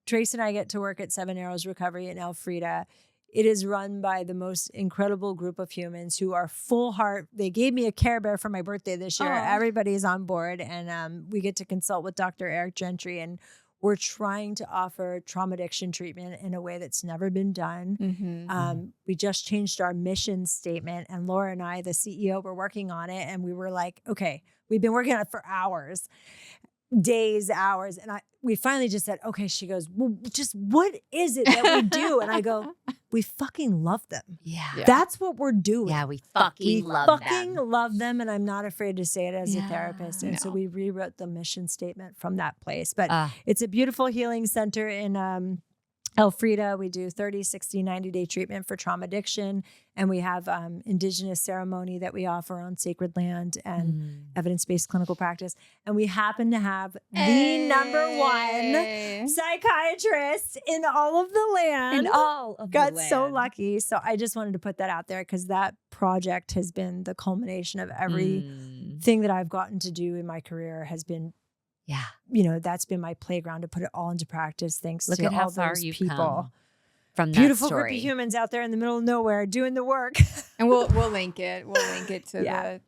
Trace and I get to work at 7 Arrows Recovery in Elfrida. It is run by the most incredible group of humans who are full heart. They gave me a Care Bear for my birthday this year. Aw. Everybody's on board, and we get to consult with Dr. Eric Gentry, and we're trying to offer trauma addiction treatment in a way that's never been done. We just changed our mission statement, and Laura and I, the CEO, were working on it, and we were like, okay, we've been working on it for hours, days, hours. And we finally just said, okay, she goes, well, just what is it that we do? And I go, we fucking love them. Yeah. That's what we're doing. Yeah, we We fucking love fucking them. love them, and I'm not afraid to say it as a Yeah. therapist. And so No. we rewrote the mission statement from that place. But Ah. it's a beautiful healing center in Elfrida. We do 30, 60, 90-day treatment for trauma addiction. And we have indigenous ceremony that we offer on sacred land and evidence-based clinical practice. And we happen to have the number one psychiatrist in all of the land. And all of Got the so land. lucky. So I just wanted to put that out there because that project has been the culmination of everything that I've gotten to do in my career has been, Yeah. that's been my playground to put it all into practice. Thanks Look to at how all far those you've people. come from that Beautiful story. group of humans out there in the middle of nowhere doing the work. And we'll link it. We'll link it to Yeah.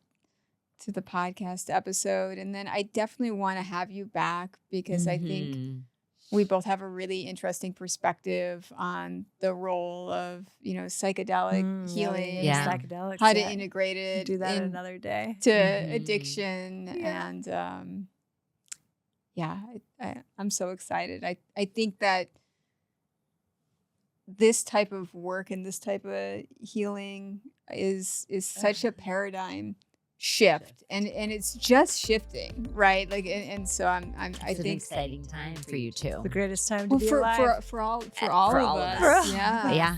the podcast episode. And then I definitely want to have you back because I Mm-hmm. think we both have a really interesting perspective on the role of, psychedelic healing, Yeah. Psychedelics. how to yeah. integrate it Do that into another day. addiction. Yeah. And I'm so excited. I think that this type of work and this type of healing is such a paradigm shift, and it's just shifting, right? Like, and so I It's think an exciting time for you too. The greatest time to be for alive. for all For all all of of us. us. Yeah, Yeah.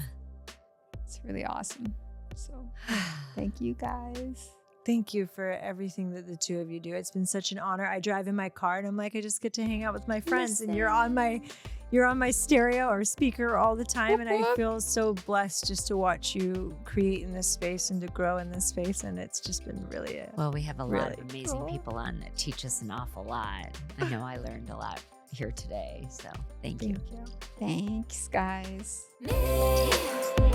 it's really awesome. So thank you guys. Thank you for everything that the two of you do. It's been such an honor. I drive in my car and I'm like, I just get to hang out with my friends, and you're on my stereo or speaker all the time, and I feel so blessed just to watch you create in this space and to grow in this space, and it's just been really Well, we have a lot of Really amazing cool. people on that teach us an awful lot. I know I learned a lot here today, so thank you. Thanks, guys. Me.